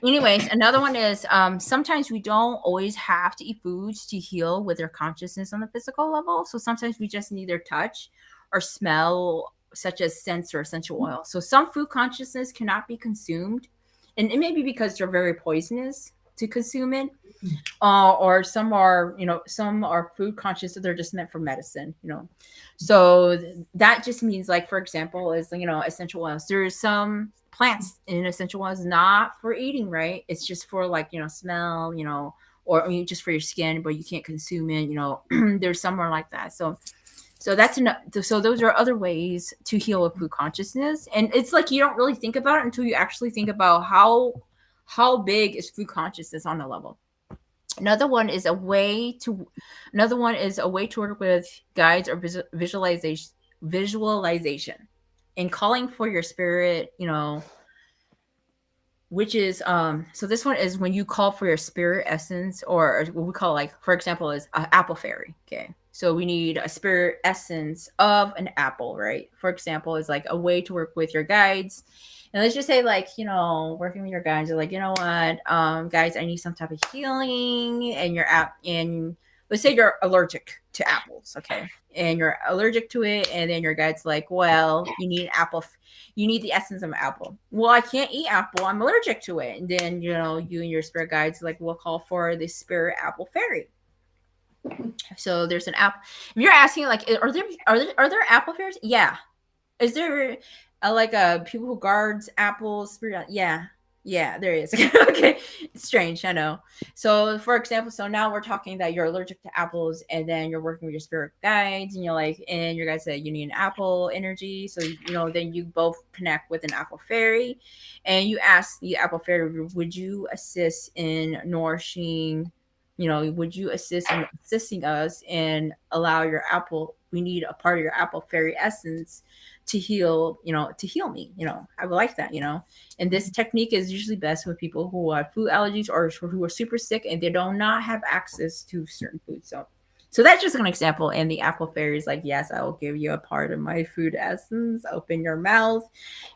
Speaker 1: anyways, another one is sometimes we don't always have to eat foods to heal with their consciousness on the physical level. So sometimes we just need their touch or smell, such as scents or essential oil. So some food consciousness cannot be consumed, and it may be because they're very poisonous. to consume it. Or some are food conscious, so they're just meant for medicine, so that just means, like, for example, is, essential oils. There's some plants in essential oils not for eating, right? It's just for, like, smell, or just for your skin, but you can't consume it, there's somewhere like that. So that's enough. So those are other ways to heal with food consciousness, and it's like you don't really think about it until you actually think about how big is food consciousness on the level. Another one is a way to work with guides or visualization and calling for your spirit, which is so this one is when you call for your spirit essence, or what we call, like, for example, is apple fairy. Okay, so we need a spirit essence of an apple, right? For example, is like a way to work with your guides. And let's just say, like, working with your guides, you're like, what, guys, I need some type of healing, and your app and let's say you're allergic to apples, okay, and you're allergic to it, and then your guide's like, well, you need apple, you need the essence of an apple. Well, I can't eat apple, I'm allergic to it. And then, you and your spirit guides, like, will call for the spirit apple fairy. So there's an app. If you're asking, like, are there apple fairies? Yeah. Is there people who guards apples? Spirit? Yeah, there is. Okay, it's strange, I know. So, for example, so now we're talking that you're allergic to apples, and then you're working with your spirit guides, and you're like, and your guides say you need an apple energy. So, then you both connect with an apple fairy, and you ask the apple fairy, would you assist in nourishing? Would you assist in assisting us and allow your apple? We need a part of your apple fairy essence to heal, to heal me. I would like that. And this technique is usually best with people who have food allergies or who are super sick and they do not have access to certain foods. So that's just an example. And the apple fairy is like, yes, I will give you a part of my food essence. Open your mouth.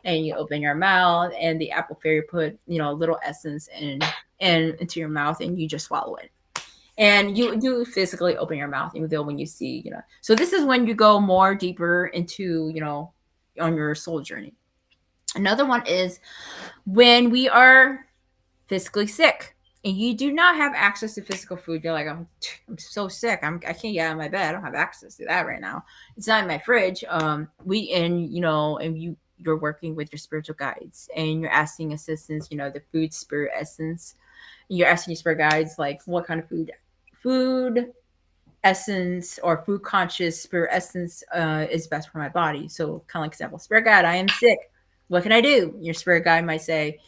Speaker 1: And you open your mouth, and the apple fairy put, a little essence into your mouth, and you just swallow it. And you do physically open your mouth, even though when you see, So this is when you go more deeper into, on your soul journey. Another one is when we are physically sick and you do not have access to physical food. You're like, I'm so sick. I can't get out of my bed. I don't have access to that right now. It's not in my fridge. You're working with your spiritual guides and you're asking assistance, the food spirit essence. You're asking your spirit guides, like, what kind of food essence or food conscious spirit essence is best for my body. So kind of like example, spirit guide, I am sick. What can I do? Your spirit guide might say,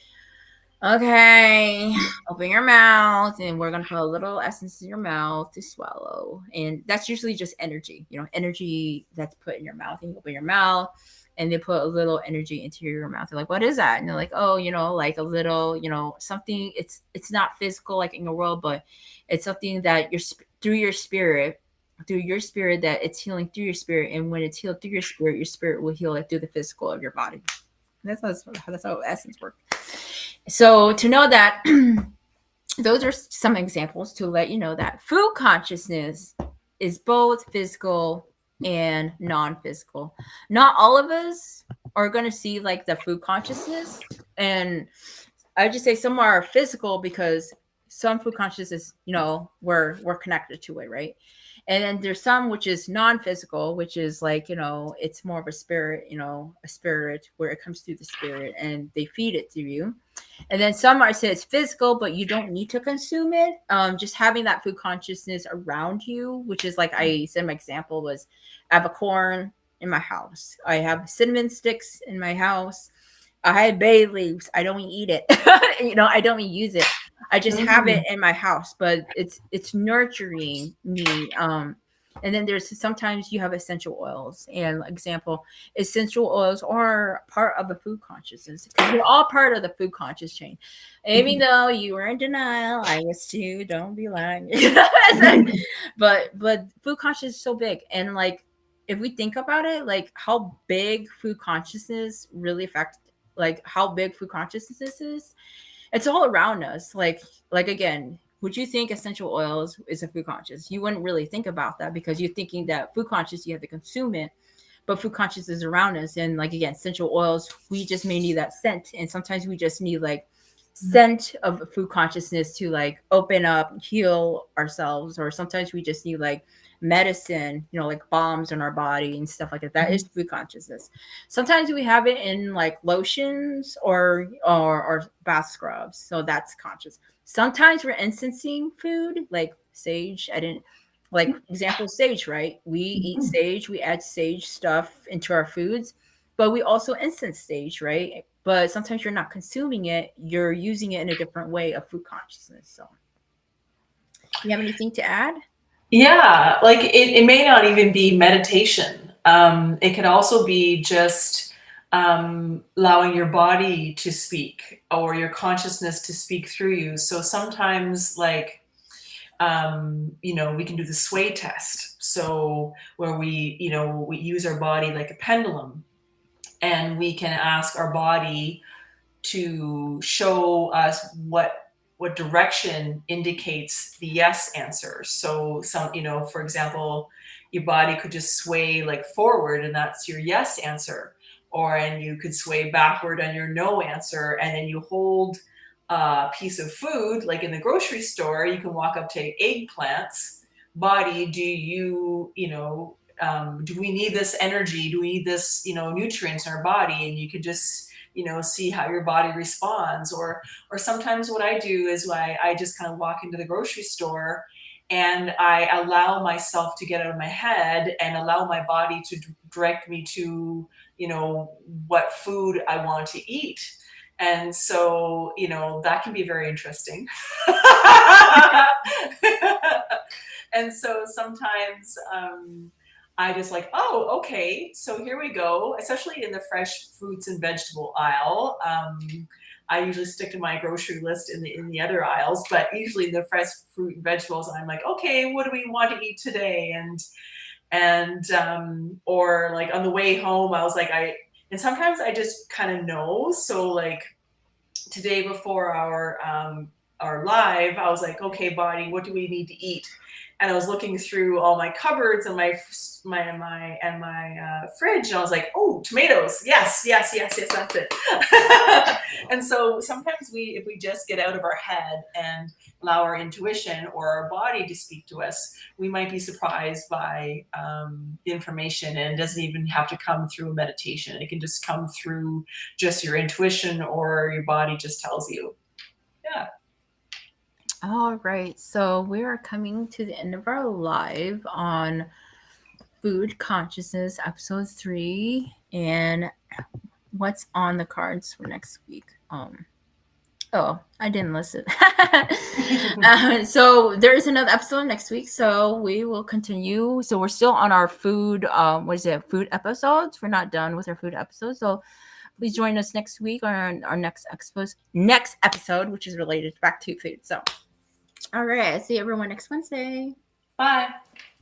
Speaker 1: okay, open your mouth and we're going to put a little essence in your mouth to swallow. And that's usually just energy, energy that's put in your mouth. And you open your mouth and they put a little energy into your mouth. They're like, what is that? And they're like, oh, like a little, something. It's not physical like in the world, but it's something that through your spirit that it's healing through your spirit. And when it's healed through your spirit will heal it through the physical of your body. That's how essence works. So to know that, those are some examples to let you know that food consciousness is both physical and non-physical. Not all of us are going to see like the food consciousness, and I just say some are physical because some food consciousness, we're connected to it, right? And then there's some which is non-physical, which is like, it's more of a spirit, a spirit where it comes through the spirit and they feed it to you. And then some are say it's physical, but you don't need to consume it. Just having that food consciousness around you, which is like I said, my example was I have a corn in my house. I have cinnamon sticks in my house. I have bay leaves. I don't eat it. I don't use it. I just have it in my house, but it's nurturing me. And then there's sometimes you have essential oils. And example, essential oils are part of the food consciousness because we're all part of the food conscious chain. Even though you were in denial, I was too. Don't be lying. But food consciousness is so big, and like if we think about it, like how big food consciousness really affects, like how big food consciousness is. It's all around us. Like again, would you think essential oils is a food conscious? You wouldn't really think about that because you're thinking that food conscious, you have to consume it, but food conscious is around us. And like, again, essential oils, we just may need that scent. And sometimes we just need like scent of food consciousness to like open up, heal ourselves, or sometimes we just need like medicine, you know, like bombs in our body and stuff like that. That is food consciousness. Sometimes we have it in like lotions or bath scrubs, so that's conscious. Sometimes we're instancing food like sage. I didn't like example sage, right? We eat sage, we add sage stuff into our foods, but we also instance sage, right? But sometimes you're not consuming it, you're using it in a different way of food consciousness. So you have anything to add?
Speaker 2: Yeah, like it may not even be meditation. It could also be just allowing your body to speak or your consciousness to speak through you. So sometimes, like, we can do the sway test. So where we use our body like a pendulum, and we can ask our body to show us what direction indicates the yes answer. So for example, your body could just sway like forward and that's your yes answer. And you could sway backward on your no answer. And then you hold a piece of food, like in the grocery store, you can walk up to eggplants. Body, do we need this energy? Do we need this, nutrients in our body? And you could just, see how your body responds. Or sometimes what I do is I just kind of walk into the grocery store and I allow myself to get out of my head and allow my body to direct me to, what food I want to eat. And so, that can be very interesting. And so sometimes I just like, oh, okay, so here we go. Especially in the fresh fruits and vegetable aisle. I usually stick to my grocery list in the other aisles, but usually in the fresh fruit and vegetables, I'm like, okay, what do we want to eat today? Or like on the way home, I was like, and sometimes I just kind of know. So like today before our live, I was like, okay, body, what do we need to eat? And I was looking through all my cupboards and my fridge, and I was like, oh, tomatoes, yes, that's it. And so sometimes if we just get out of our head and allow our intuition or our body to speak to us, we might be surprised by the information, and it doesn't even have to come through a meditation. It can just come through just your intuition, or your body just tells you. Yeah.
Speaker 1: All right. So we are coming to the end of our live on Food Consciousness, episode 3. And what's on the cards for next week? Oh, I didn't listen. So there's another episode next week. So we will continue. So we're still on our food, food episodes. We're not done with our food episodes. So please join us next week on our next episode, which is related back to food. So, all right. See everyone next Wednesday.
Speaker 2: Bye.